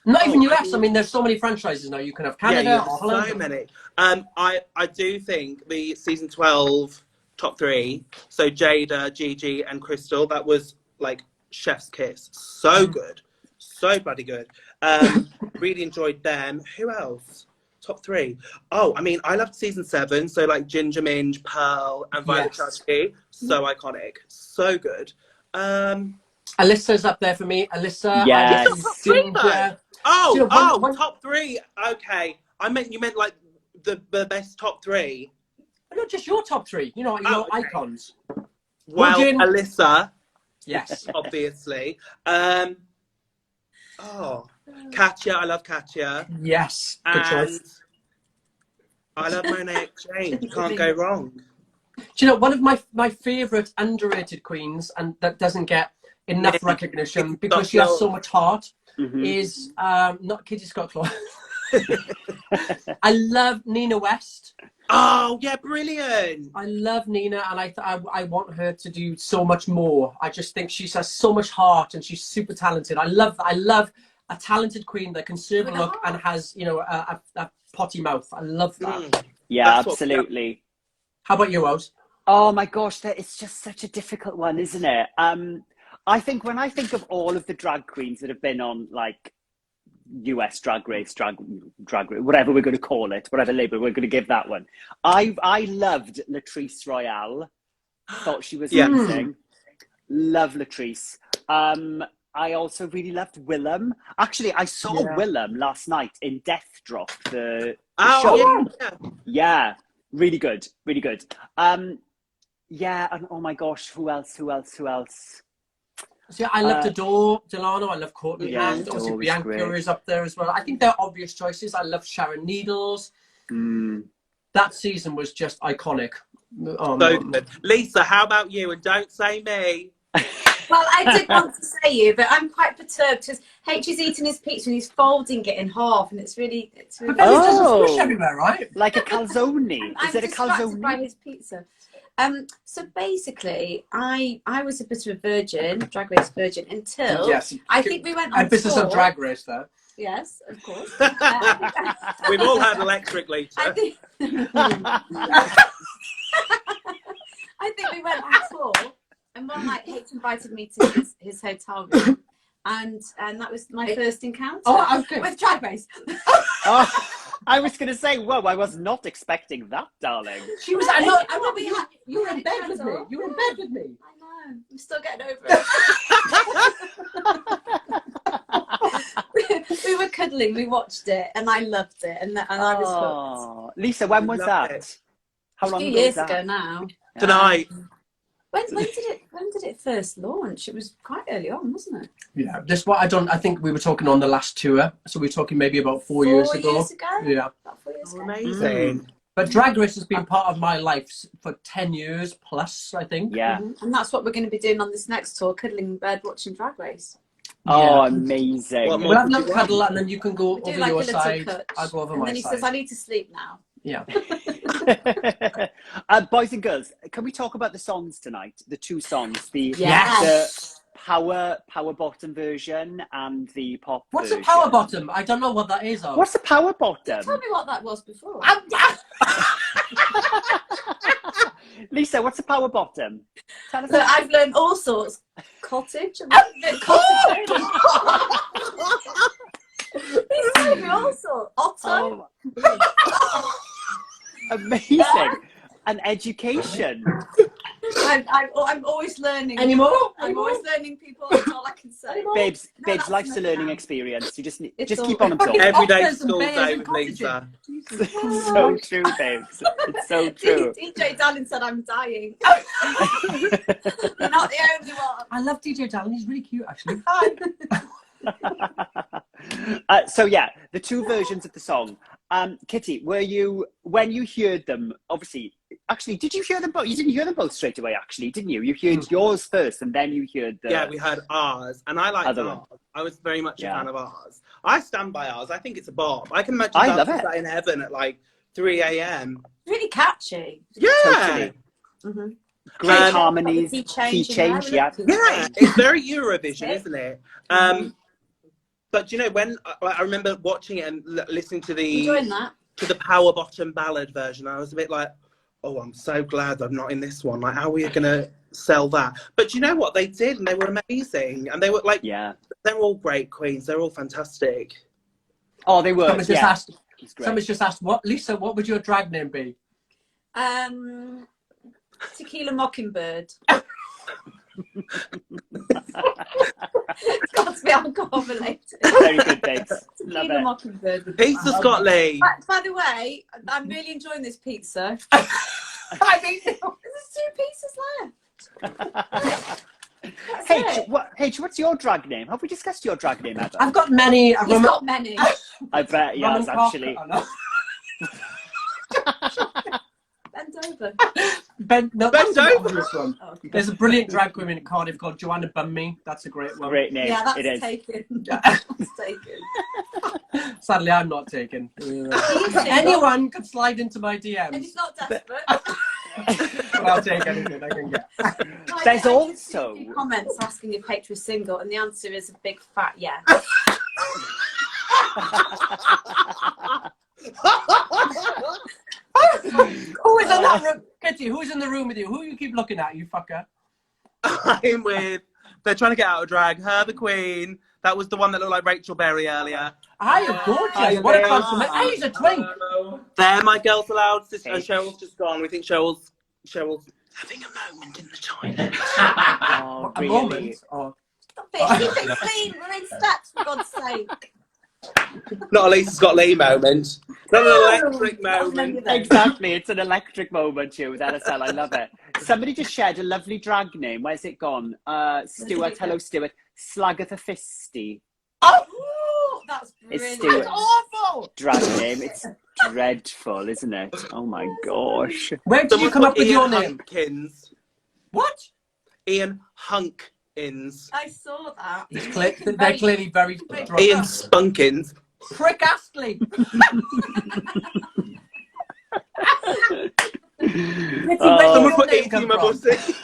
not even US. I mean, there's so many franchises now. You can have Canada or Holland. So many. I do think the season 12 top 3, so Jada, Gigi, and Crystal, that was like chef's kiss. So good. So bloody good. Really enjoyed them. Who else? Top 3. Oh, I mean, I loved season 7. So like Ginger Minge, Pearl, and Violet Chachki. So iconic. So good. Alyssa's up there for me. Alyssa. Yes. Ginger. Top 3. Okay. You meant like the best top 3. Not just your top 3. You know, your icons. Well, Woojin. Alyssa. Yes. Obviously. Katya. I love Katya. Yes. Good choice. I love Monet Exchange. You can't go wrong. Do you know, one of my favourite underrated queens, and that doesn't get enough recognition because she has so much heart, is not Kitty scott-claus. I love Nina West. Oh yeah, brilliant! I love Nina, and I want her to do so much more. I just think she has so much heart, and she's super talented. I love a talented queen that can serve a look and has, you know, a potty mouth. I love that. Yeah, absolutely. How about you, Oz? Oh my gosh, it's just such a difficult one, isn't it? I think when I think of all of the drag queens that have been on like US drag race, whatever we're going to call it, whatever label we're going to give that one. I loved Latrice Royale. Thought she was amazing. Love Latrice. I also really loved Willem. Actually, I saw Willem last night in Death Drop, the show. Yeah, really good, really good. Yeah, and oh my gosh, who else? So yeah, I love Delano. I love Courtney. Yeah, and obviously Bianca is up there as well. I think they're obvious choices. I love Sharon Needles. That season was just iconic. Oh, so good. Lisa, how about you? And don't say me. Well, I did want to say you, but I'm quite perturbed because H is eating his pizza and he's folding it in half, and it's really. But then it doesn't squish everywhere, right? Like a calzone. Is it a calzone? By his pizza. So basically, I was a bit of a virgin, Drag Race virgin, until I think we went on emphasis on Drag Race there. Yes, of course. We've all had electric, Lisa. I think we went on tour, and one night H invited me to his hotel room, and that was my first encounter with Drag Race. Oh, I was going to say, whoa, I was not expecting that, darling. She was. You were in bed with me. You were in bed with me. I know. I'm still getting over it. We were cuddling. We watched it, and I loved it, and I was hooked. Lisa, when was that? How long A few ago years was that? ago now. Tonight. When did it first launch? It was quite early on, wasn't it? Yeah, this what I think we were talking on the last tour, so we were talking maybe about 4 years ago. 4 years ago. Yeah. About 4 years ago. Amazing. But Drag Race has been part of my life for 10 years plus, I think. Yeah. And that's what we're going to be doing on this next tour, cuddling in bed, watching Drag Race. Oh, amazing. What more We'll have a could you little want? cuddle and then you can go We do over like your a little side. touch. I'll go over and my then he side. says, I need to sleep now. Yeah. Boys and girls, can we talk about the songs tonight? The two songs, the power bottom version and the pop What's version. a power bottom? I don't know what that is. What's the power bottom? Tell me what that was before. Lisa, what's a power bottom? Tell us. So I've learned all sorts. Cottage. I've cottage. He's telling me all sorts. Otto. Oh, amazing. And education. I'm always learning. Anymore? I'm always learning people. That's all I can say. Babes, that's life's a enough learning now. experience. You just It's keep all- on absorbing. Every day Otters and school bears day and with cottages. Lisa. So true, babes. It's so true. DJ Darling said I'm dying. You're not the only one. I love DJ Dallin. He's really cute, actually. So yeah, the two versions of the song. Kitty, when you heard them, actually, did you hear them both? You didn't hear them both straight away, actually, didn't you? You heard yours first, and then you heard the... Yeah, we heard ours, and I liked Other ours. one. I was very much a Yeah. fan of ours. I stand by ours. I think it's a bop. I can imagine I love dancing it. that in heaven at like 3 a.m. Really catchy. Yeah. Totally. Mm-hmm. Great harmonies, Key key change, change, yeah. Yeah, it's very Eurovision, isn't it? But you know, when I remember watching it and listening to Enjoying that. the power bottom ballad version, I was a bit like, oh, I'm so glad I'm not in this one. Like, how are we gonna sell that? But you know what? They did, and they were amazing, and they were like, they're all great queens. They're all fantastic. Oh, they were. Someone's just asked, Lisa, what would your drag name be? Tequila Mockingbird. It's got to be alcohol related. Very good, babes. Love Tequila it. Mockingbird. Pizza Scott Lee. By the way, I'm really enjoying this pizza. I mean, There's 2 pieces left. H, what's your drag name? Have we discussed your drag name ever? I've got many. He's got many. I bet he has, actually. Bend over. Bend Bend that's an over. obvious one. Oh, okay. There's a brilliant drag queen in Cardiff called Joanna Bummy. That's a great one. Great name. Yeah, that's it is. taken. That's taken. Sadly, I'm not taken. Anyone can slide into my And DMs. he's not desperate. But I'll take anything I can get. There's I also- a few comments asking if H was single, and the answer is a big fat yes. Who is in that room? Kitty, who's in the room with you? Who you keep looking at, you fucker? I'm with. They're trying to get out of drag. Her, the queen. That was the one that looked like Rachel Berry earlier. Hi, you're gorgeous. What a compliment. Hey, he's a twink. There, my girls allowed. Sister, Cheryl's just gone. We think Cheryl's having a moment in the toilet. Oh, A really? moment. Oh. Stop it. Keep it clean. We're in steps, for God's sake. Not a Lisa Scott Lee moment. Not an electric moment. Exactly, it's an electric moment, you with LSL. I love it. Somebody just shared a lovely drag name. Where's it gone? Stuart, hello Stuart. Slagatha Fisty. Oh, that's It's brilliant. Stuart. That's awful. Drag name. It's dreadful, isn't it? Oh my gosh. Where did you Someone come put up with Ian your name? Hunkins. What? Ian Hunkins. I saw that. They're clearly very drunk. Ian Spunkins. Prick Astley. Someone Where put did your Inky name come from? Mabusi.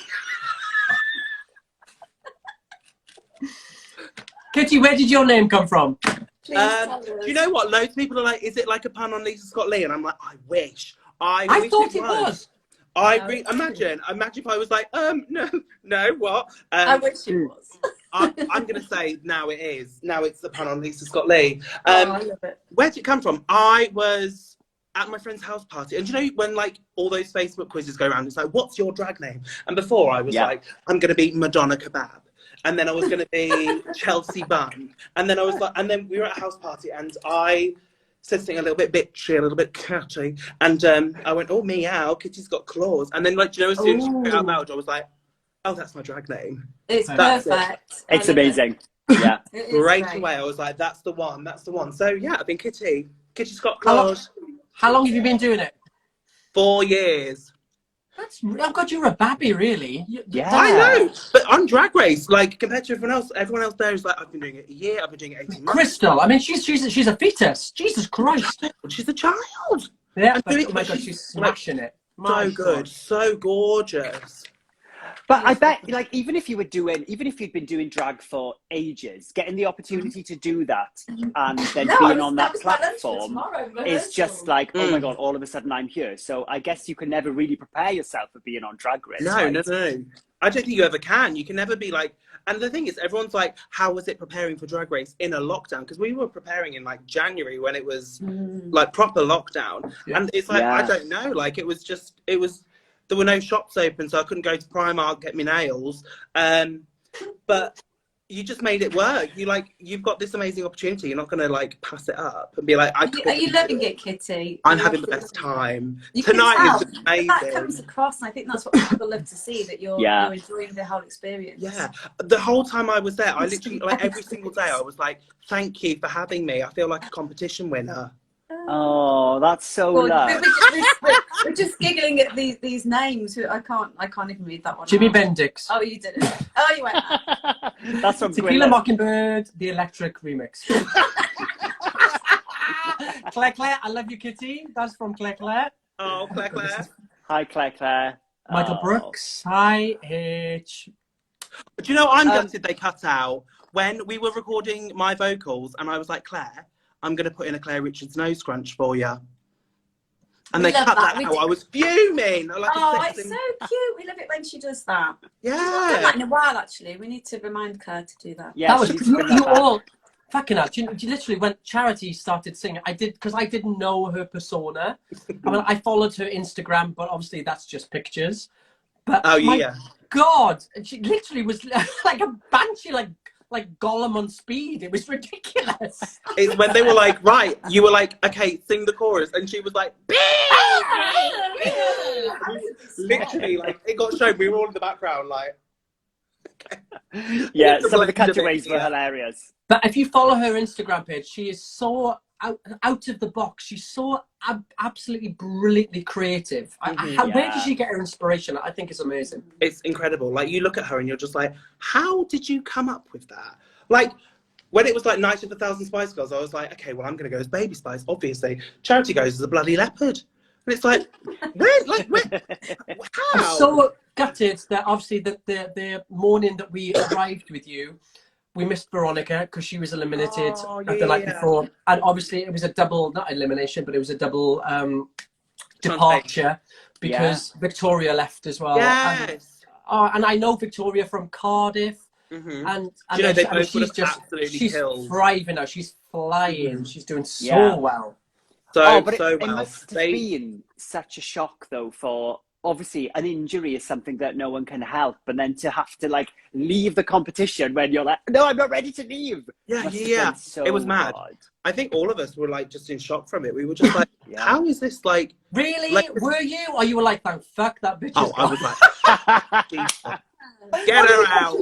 Kitty, where did your name come from? Please tell us. Do you know what? Loads of people are like, is it like a pun on Lisa Scott Lee? And I'm like, I wish. I thought it was. Imagine if I was like, no, what? I wish it was. I'm going to say now it is. Now it's the pun on Lisa Scott Lee. I love it. Where did it come from? I was at my friend's house party, and you know when like all those Facebook quizzes go around, it's like, what's your drag name? And before I was like, I'm going to be Madonna Kebab, and then I was going to be Chelsea Bun, and then I was like, and then we were at a house party, and I said something a little bit bitchy, a little bit catty, and I went, oh meow, Kitty's got claws, and then like, you know, as soon as she put it out loud, I was like, oh, that's my drag name. It's perfect. It's amazing. Yeah. Right away, I was like, that's the one. So yeah, I've been Kitty scott-claus. How long have you been doing it? 4 years. Oh God, you're a babby, really. Yeah. I know, but on Drag Race, like compared to everyone else there is like, I've been doing it a year, I've been doing it 18 months. Crystal, I mean, she's a fetus. Jesus Christ. She's a child. Yeah, And oh my God, she's smashing it. So good, so gorgeous. But I bet, like, even if you'd been doing drag for ages, getting the opportunity to do that and then being on that platform is just like, oh my God, all of a sudden I'm here. So I guess you can never really prepare yourself for being on Drag Race. No. I don't think you ever can. You can never be like, and the thing is, everyone's like, how was it preparing for Drag Race in a lockdown? Because we were preparing in like January when it was like proper lockdown. Yeah. And it's like, I don't know, like it was, there were no shops open, so I couldn't go to Primark, get my nails. But you just made it work. You've got this amazing opportunity. You're not going to like pass it up and be like, Are you loving it, Kitty? I'm having the best time. Tonight is amazing. That comes across, and I think that's what people love to see, that you're enjoying the whole experience. Yeah. The whole time I was there, I literally, like every single day, I was like, thank you for having me. I feel like a competition winner. Oh, that's so nice. We're just giggling at these names. I can't even read that one. Jimmy Bendix. Oh, you did it. Oh, you went. That's from Tequila Mockingbird, the Electric remix. Claire, I love you, Kitty. That's from Claire. Oh, Claire. Hi, Claire. Michael Brooks. Hi, H. Do you know, I'm gutted they cut out when we were recording my vocals, and I was like, Claire, I'm going to put in a Claire Richards nose scrunch for you. And they cut that out. I was fuming. It's so cute. We love it when she does that. Yeah. She's not done that in a while, actually. We need to remind Claire to do that. Yeah, that was you all fucking hell. You literally, when Charity started singing, because I didn't know her persona. I mean, I followed her Instagram, but obviously that's just pictures. But my God, she literally was like a banshee, like Gollum on speed. It was ridiculous. It's when they were like, right, you were like, okay, sing the chorus, and she was like, literally, like it got shown. We were all in the background, like. Yeah, some of the cutaways were hilarious. But if you follow her Instagram page, she is so out of the box. She's so absolutely brilliantly creative. Where did she get her inspiration? I think it's amazing. It's incredible. Like you look at her and you're just like, how did you come up with that? Like when it was like Night of the Thousand Spice Girls, I was like, okay, well I'm gonna go as Baby Spice, obviously. Charity goes as a bloody leopard. And it's like, where? How? I'm so gutted that obviously the morning that we arrived with you, we missed Veronica because she was eliminated the night before. And obviously it was a double, not elimination, but it was a double departure because Victoria left as well. Yes. And I know Victoria from Cardiff. And she's thriving now. She's flying. She's doing so well. It must have been such a shock though for obviously an injury is something that no one can help, and then to have to like leave the competition when you're like, no, I'm not ready to leave. Yeah. So it was mad. Hard. I think all of us were like just in shock from it. We were just like, how is this like? Really? Like, were you? Or you were like, thank fuck that bitch. I was like, get her out.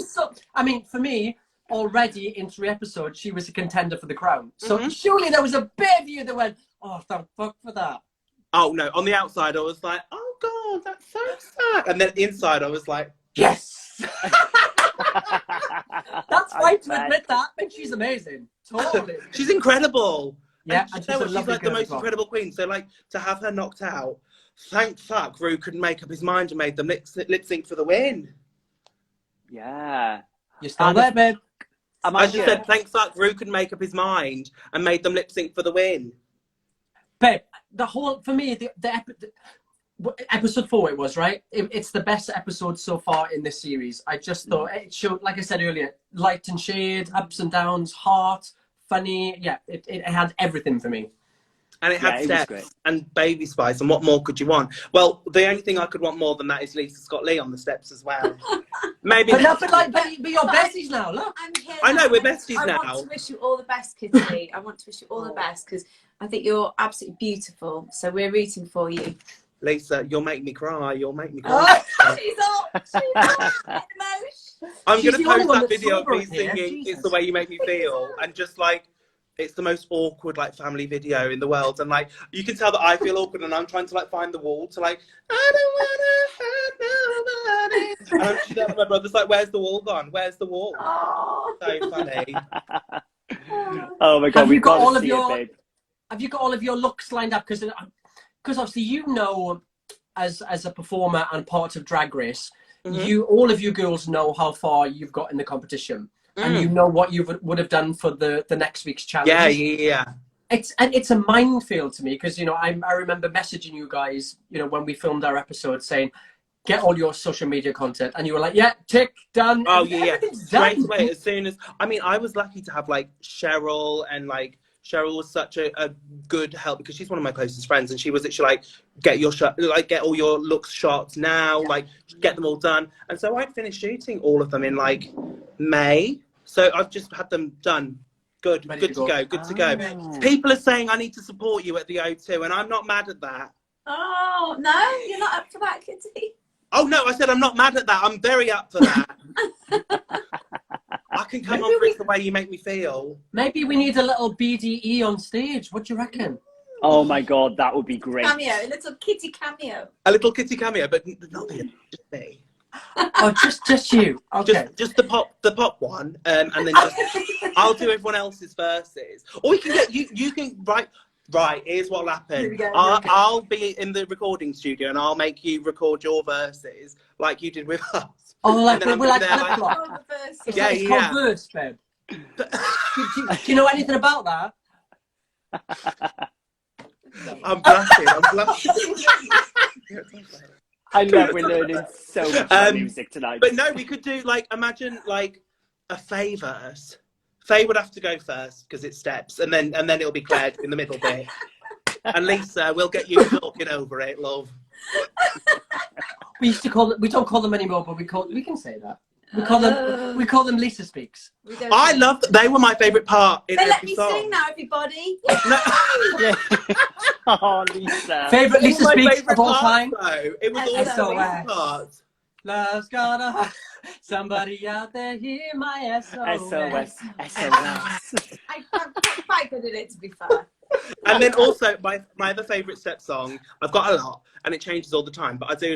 I mean, for me, already in 3 episodes, she was a contender for the crown. So surely there was a bit of you that went, oh, thank fuck for that. Oh no! On the outside, I was like, "Oh God, that's so sad," and then inside, I was like, "Yes." That's right to admit that, but she's amazing. Totally, she's incredible. Yeah, and she's like the most incredible queen. So, like, to have her knocked out, thank fuck, Rue couldn't make up his mind and made them lip sync for the win. Yeah, you're still there, babe. I just said, thank fuck, Rue couldn't make up his mind and made them lip sync for the win. Babe, the whole, for me, episode 4 it was, right? It's the best episode so far in this series. I just thought it showed, like I said earlier, light and shade, ups and downs, heart, funny. Yeah, it had everything for me. And it had steps and baby spice, and what more could you want? Well, the only thing I could want more than that is Lisa Scott Lee on the steps as well. Maybe. But you're besties now. Look, I'm here. I know we're besties now. I want to wish you all the best, Kitty. I want to wish you all the best because I think you're absolutely beautiful. So we're rooting for you. Lisa, you'll make me cry. You'll make me cry. She's all emotion. I'm going to the post only one that that's video of me sober in here. singing Jesus. It's the Way You Make Me Feel. And just like, it's the most awkward like family video in the world. And like, you can tell that I feel awkward and I'm trying to like find the wall to like, I don't want to hurt nobody. And I'm just, my brother's like, where's the wall gone? Where's the wall? Oh. So funny. Oh my God, have you got all of it, your? babe. Have you got all of your looks lined up? Because obviously you know, as a performer and part of Drag Race, all of you girls know how far you've got in the competition, and you know what you would have done for the next week's challenge. Yeah. It's a minefield to me because I remember messaging you guys, when we filmed our episode, saying, get all your social media content, and you were like, yeah, tick, done. Oh yeah. Straight done. away, as soon as I was lucky to have like Cheryl, and like Cheryl was such a good help because she's one of my closest friends, and she was literally like, get all your looks shots now, like get them all done. And so I'd finished shooting all of them in like May. So I've just had them done. Good to go. People are saying I need to support you at the O2, and I'm not mad at that. Oh, no, you're not up for that, Kitty. Oh no, I said I'm not mad at that. I'm very up for that. I can come on for It's the Way You Make Me Feel. Maybe we need a little BDE on stage. What do you reckon? Oh my God, that would be great. Cameo, a little Kitty cameo. A little Kitty cameo, but not the just me. Oh, just you. Okay. Just the pop one, and then I'll do everyone else's verses. Or we can get you can write. Right, here's what'll happen. I'll be in the recording studio and I'll make you record your verses like you did with us. Oh, like we're like it's called verse, babe. Do you know anything about that? I'm blushing. I love we're learning so much about music tonight. But no, we could do imagine a Faye verse. Faye would have to go first because it's steps, and then it'll be Claire in the middle bit. And Lisa, we'll get you talking over it, love. We used to call it. We don't call them anymore, but we can say that. We call them Lisa Speaks. I love. They were my favourite part in every let me song. sing now, everybody. Yeah. Oh, Lisa. Favourite Lisa Speaks of all time. Though. It was all my part. Love's gonna somebody out there hear my SOS. SOS. I'm quite good at it, to be fair. And then also my other favourite step song, I've got a lot and it changes all the time, but I do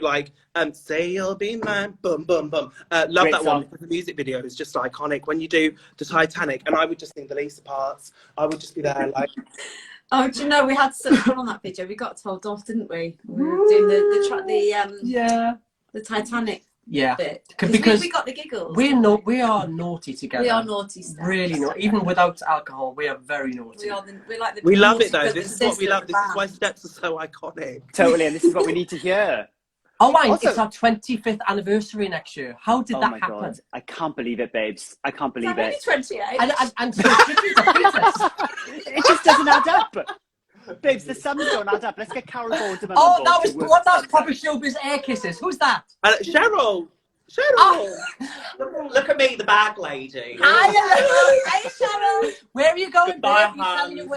Say You'll Be Mine, boom boom boom. Love that one because the music video is just iconic. When you do the Titanic, and I would just sing the Lisa parts, I would just be there like. Oh, do you know we had such fun on that video? We got told off, didn't we? We were doing the Titanic. Yeah, bit. because we got the giggles. We are naughty together. We are naughty stuff. Really naughty. Even without alcohol, we are very naughty. We love it though. This is what we love. This is why steps are so iconic. Totally, and this is what we need to hear. Oh, also, it's our 25th anniversary next year. How did that happen? God. I can't believe it, babes. I can't believe it. 28. And so it just doesn't add up. Babes, the sums don't add up. Let's get Carol Board. Oh, that was proper showbiz air kisses. Who's that? Cheryl. Oh. Look at me, the bag lady. Hi, Cheryl. Where are you going, Goodbye, babe?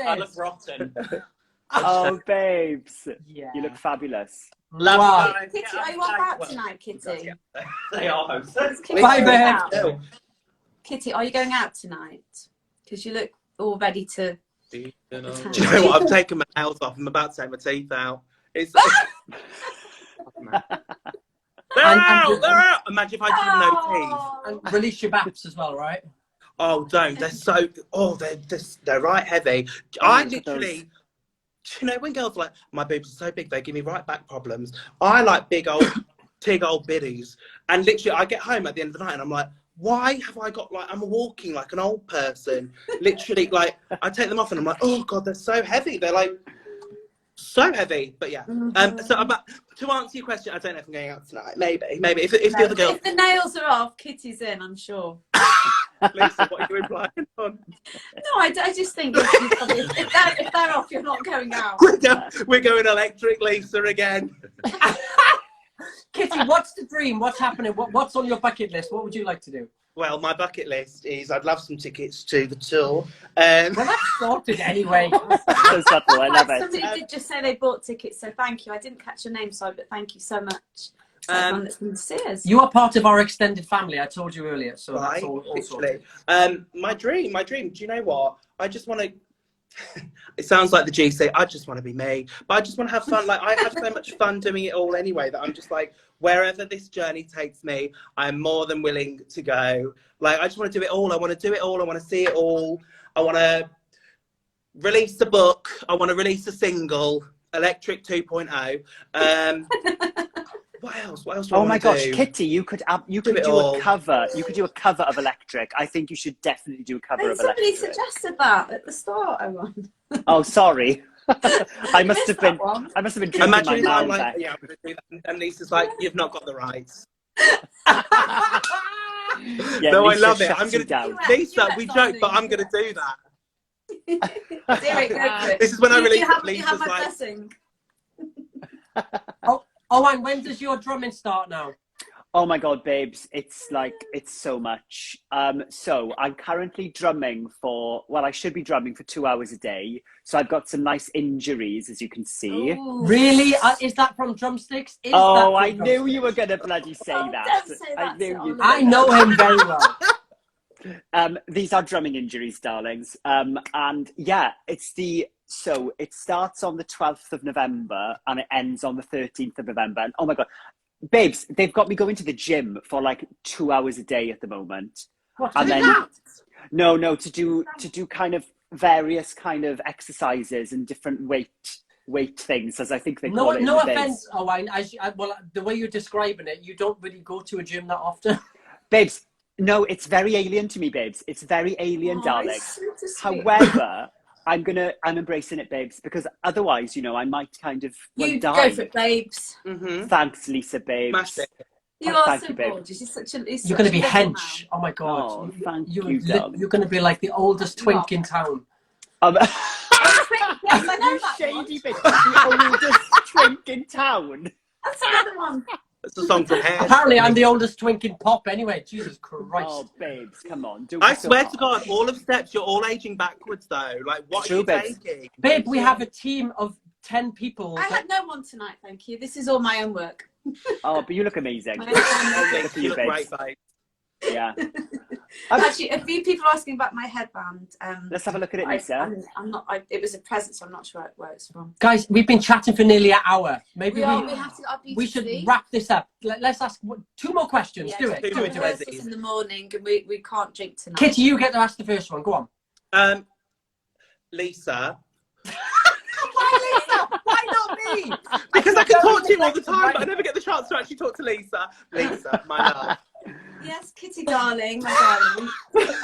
I look rotten. Oh, babes. Yeah. You look fabulous. Love you. Kitty, are you up out tonight, Kitty? They are. Bye, babe. Kitty, are you going out tonight? Because you look all ready to. Do you know what? I've taken my nails off. I'm about to take my teeth out. It's. They're out! Imagine if I did no teeth. And release your baps as well, right? Oh, don't. They're so. Oh, they're right heavy. I literally. Do you know when girls are like, my boobs are so big, they give me right back problems. I like big old, old biddies. And literally, I get home at the end of the night and I'm like, why have I got I'm walking like an old person. Literally, I take them off and I'm like, oh God, they're so heavy. They're like, So heavy, but yeah. So about to answer your question, I don't know if I'm going out tonight. Maybe if the other girl. If the nails are off, Kitty's in, I'm sure. Lisa, what are you implying on? No, I just think if they're off, you're not going out. We're going electric, Lisa, again. Kitty, what's the dream? What's happening? What's on your bucket list? What would you like to do? Well, my bucket list is I'd love some tickets to the tour. Well, that's sorted anyway. So subtle, I love it. Somebody did just say they bought tickets, so thank you. I didn't catch your name, sorry, but thank you so much. Everyone that's been to see us. You are part of our extended family. I told you earlier, so Right, that's all sorted. My dream. Do you know what? I just want to. It sounds like the GC. I just want to be me, but I just want to have fun. Like I have so much fun doing it all anyway that I'm just like, wherever this journey takes me, I'm more than willing to go. Like I just want to do it all. I want to do it all. I want to see it all. I want to release a book. I want to release a single, Electric 2.0. What else? What else do I Oh my gosh, do? Kitty, you could do a cover. You could do a cover of Electric. I think you should definitely do a cover of Somebody Electric. suggested that at the start. I won. Oh, sorry. I must have been one. drinking Imagine my if I'm Malbec. like, yeah, I'm going to do that. And Lisa's like, you've not got the rights. Yeah, No, Lisa I love it. shuts I'm you going to down. Lisa, we joke, but I'm going to do that. Do it, go for it. This is when I release it. You have Lisa's my like, blessing. Oh, and when does your drumming start now? Oh my God, babes, it's so much. So I'm currently drumming I should be drumming for 2 hours a day. So I've got some nice injuries, as you can see. Ooh. Really? Is that from drumsticks? I knew you were going to bloody say that. Don't say that I knew you'd say I that. know him very well. These are drumming injuries, darlings. And yeah, it starts on the 12th of November and it ends on the 13th of November. And oh my God, babes, they've got me going to the gym for like 2 hours a day at the moment. What, And to do then that? no, to do kind of various kind of exercises and different weight things, as I think they call it. No in the biz. offense, Owain. Well, the way you're describing it, you don't really go to a gym that often. Babes, no, it's very alien to me, babes. It's very alien, darling. It's so sweet. However, I'm embracing it, babes, because otherwise, I might kind of You die. go for it, babes. Thanks, Lisa, babes. Smashed it. You Oh, are thank so you, babe. gorgeous. You're going to be hench. Oh my God. Oh, thank you, darling. You're going to be like the oldest twink in town. Yes, I know that Shady one. bitch, the oldest twink in town. That's another one. It's a song from Hair. Apparently, I'm the oldest twink in pop anyway. Jesus Christ. Oh, babes, come on. I swear to God, all of Steps, you're all aging backwards though. Like, what True, are you babes. taking? Babe, we have a team of 10 people. I had no one tonight, thank you. This is all my own work. Oh, but you look amazing. My own Oh, work. Liz, you look great, babe. Yeah. Actually, a few people are asking about my headband. Let's have a look at it, Lisa. I'm not. It was a present, so I'm not sure where it's from. Guys, we've been chatting for nearly an hour. Maybe We have to. we should wrap this up. Let's ask 2 more questions. Yeah, Do it. Do it. Do it. in the morning, and we can't drink tonight. Kitty, you get to ask the first one. Go on. Lisa. Why Lisa? Why not me? Because I can talk to you all the time, but I never get the chance to actually talk to Lisa. Lisa, my love. Yes, Kitty, darling, my darling.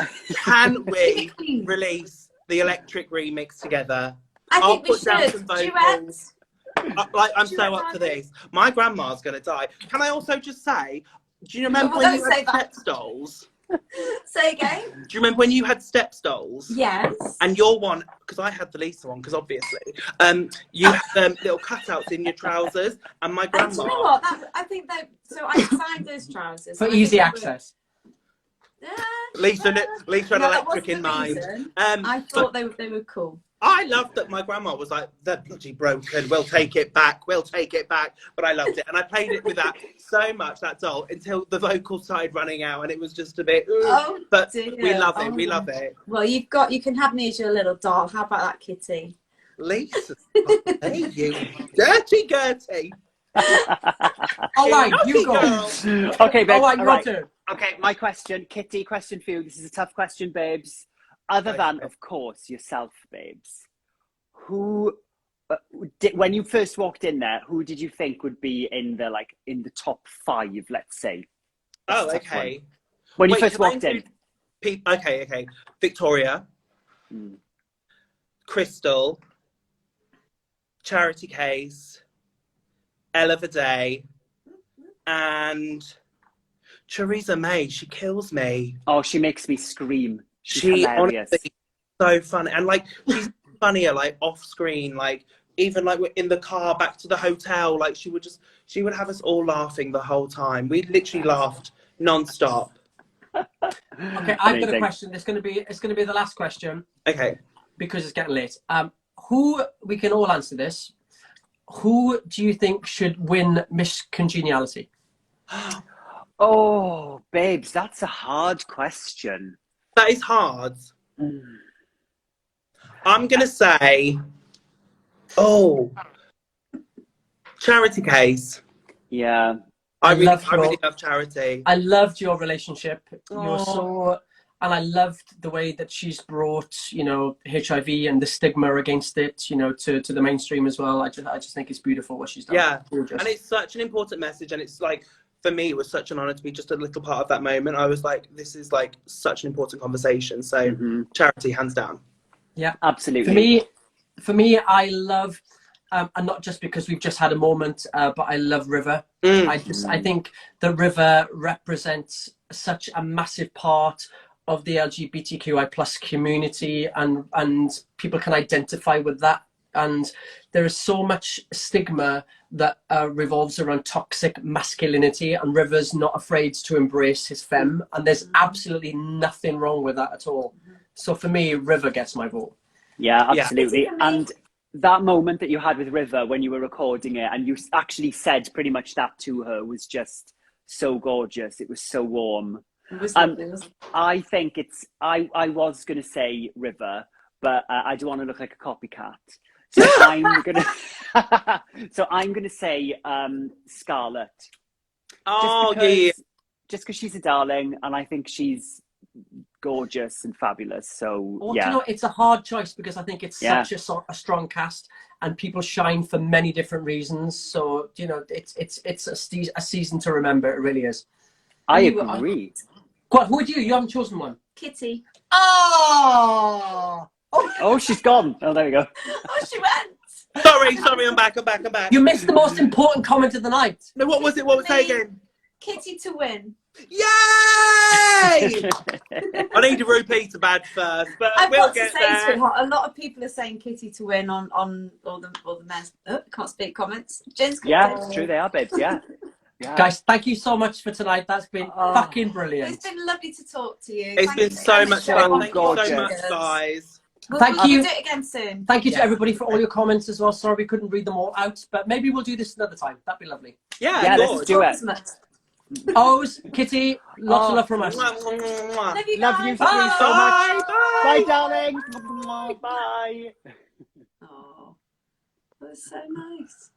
Can we release the Electric remix together? I I'll think we put down should. some Duets. vocals. I'm Duet, so up for this. My grandma's going to die. Can I also just say, do you remember Well, when don't you say had that. step dolls? Say again. Do you remember when you had step dolls? Yes. And your one, because I had the Lisa one, because obviously, you had little cutouts in your trousers, and my And grandma. do you know what? I think that. So I designed those trousers For and I easy think they were- access. Lisa had No, that Electric wasn't in the mind. reason. So I thought they were cool. I loved that my grandma was like, they're bloody broken, we'll take it back. But I loved it. And I played it with that so much, that doll, until the vocals started running out and it was just a bit, Oh, but dear. we love it, Oh. we love it. Well, you can have me as your little doll. How about that, Kitty? Lisa, hey you, dirty Gertie. All right, you go. Girl. Okay, babe. All right, all your right. turn. Okay, my question, Kitty, question for you. This is a tough question, babes. Other than, of course, yourself, babes. Who, when you first walked in there, who did you think would be in the top 5, let's say? Oh, That's a tough okay. one. When you Wait, first can I walked in. include okay. Victoria, Crystal, Charity Case, Ella Day, and Theresa May. She kills me. Oh, she makes me scream. She's She hilarious. honestly so funny, and like she's funnier like off screen, like even like we're in the car back to the hotel, like she would have us all laughing the whole time. We literally laughed non-stop. Okay, I've got a question. It's going to be the last question. Okay. Because it's getting late. Who, we can all answer this. Who do you think should win Miss Congeniality? Oh, babes, that's a hard question. That is hard. I'm gonna say, Charity Case. Yeah. I really love Charity. I loved your relationship. Aww. You're so, and I loved the way that she's brought, you know, HIV and the stigma against it, you know, to the mainstream as well. I just think it's beautiful what she's done. Yeah, gorgeous. And it's such an important message, and it's like, for me, it was such an honor to be just a little part of that moment. I was like, this is like such an important conversation. So Charity, hands down. Yeah, absolutely. For me, I love, and not just because we've just had a moment, but I love River. I think the River represents such a massive part of the LGBTQI plus community, and people can identify with that. And there is so much stigma that revolves around toxic masculinity, and River's not afraid to embrace his femme, and there's absolutely nothing wrong with that at all. So for me, River gets my vote. Yeah, absolutely. And that moment that you had with River when you were recording it, and you actually said pretty much that to her, was just so gorgeous. It was so warm. I think it's, I was going to say River, but I don't want to look like a copycat. So I'm gonna say Scarlett. Just because she's a darling, and I think she's gorgeous and fabulous. So you know, it's a hard choice because I think it's such a strong cast, and people shine for many different reasons. So you know, it's a season to remember. It really is. I agree. What? Who would you? You haven't chosen one. Kitty. Oh, she's gone. Oh, there we go. Oh, she went. Sorry, I'm back. You missed the most important comment of the night. No, what was it? What was it again? Kitty to win. Yay! I need to repeat the bad first, but we'll get there. A lot of people are saying Kitty to win on all the men's can't speak comments. Jen's it's true, they are, babes. Yeah. Guys, thank you so much for tonight. That's been fucking brilliant. It's been lovely to talk to you. It's been so much fun. Thank you so much, guys. Thank you. We'll do it again soon. Thank you to everybody for all your comments as well. Sorry we couldn't read them all out, but maybe we'll do this another time. That'd be lovely. Yeah, let's do it. O's, Kitty, lots of love from us. Love you, love you so much. Bye, darling. Bye. Oh, that was so nice.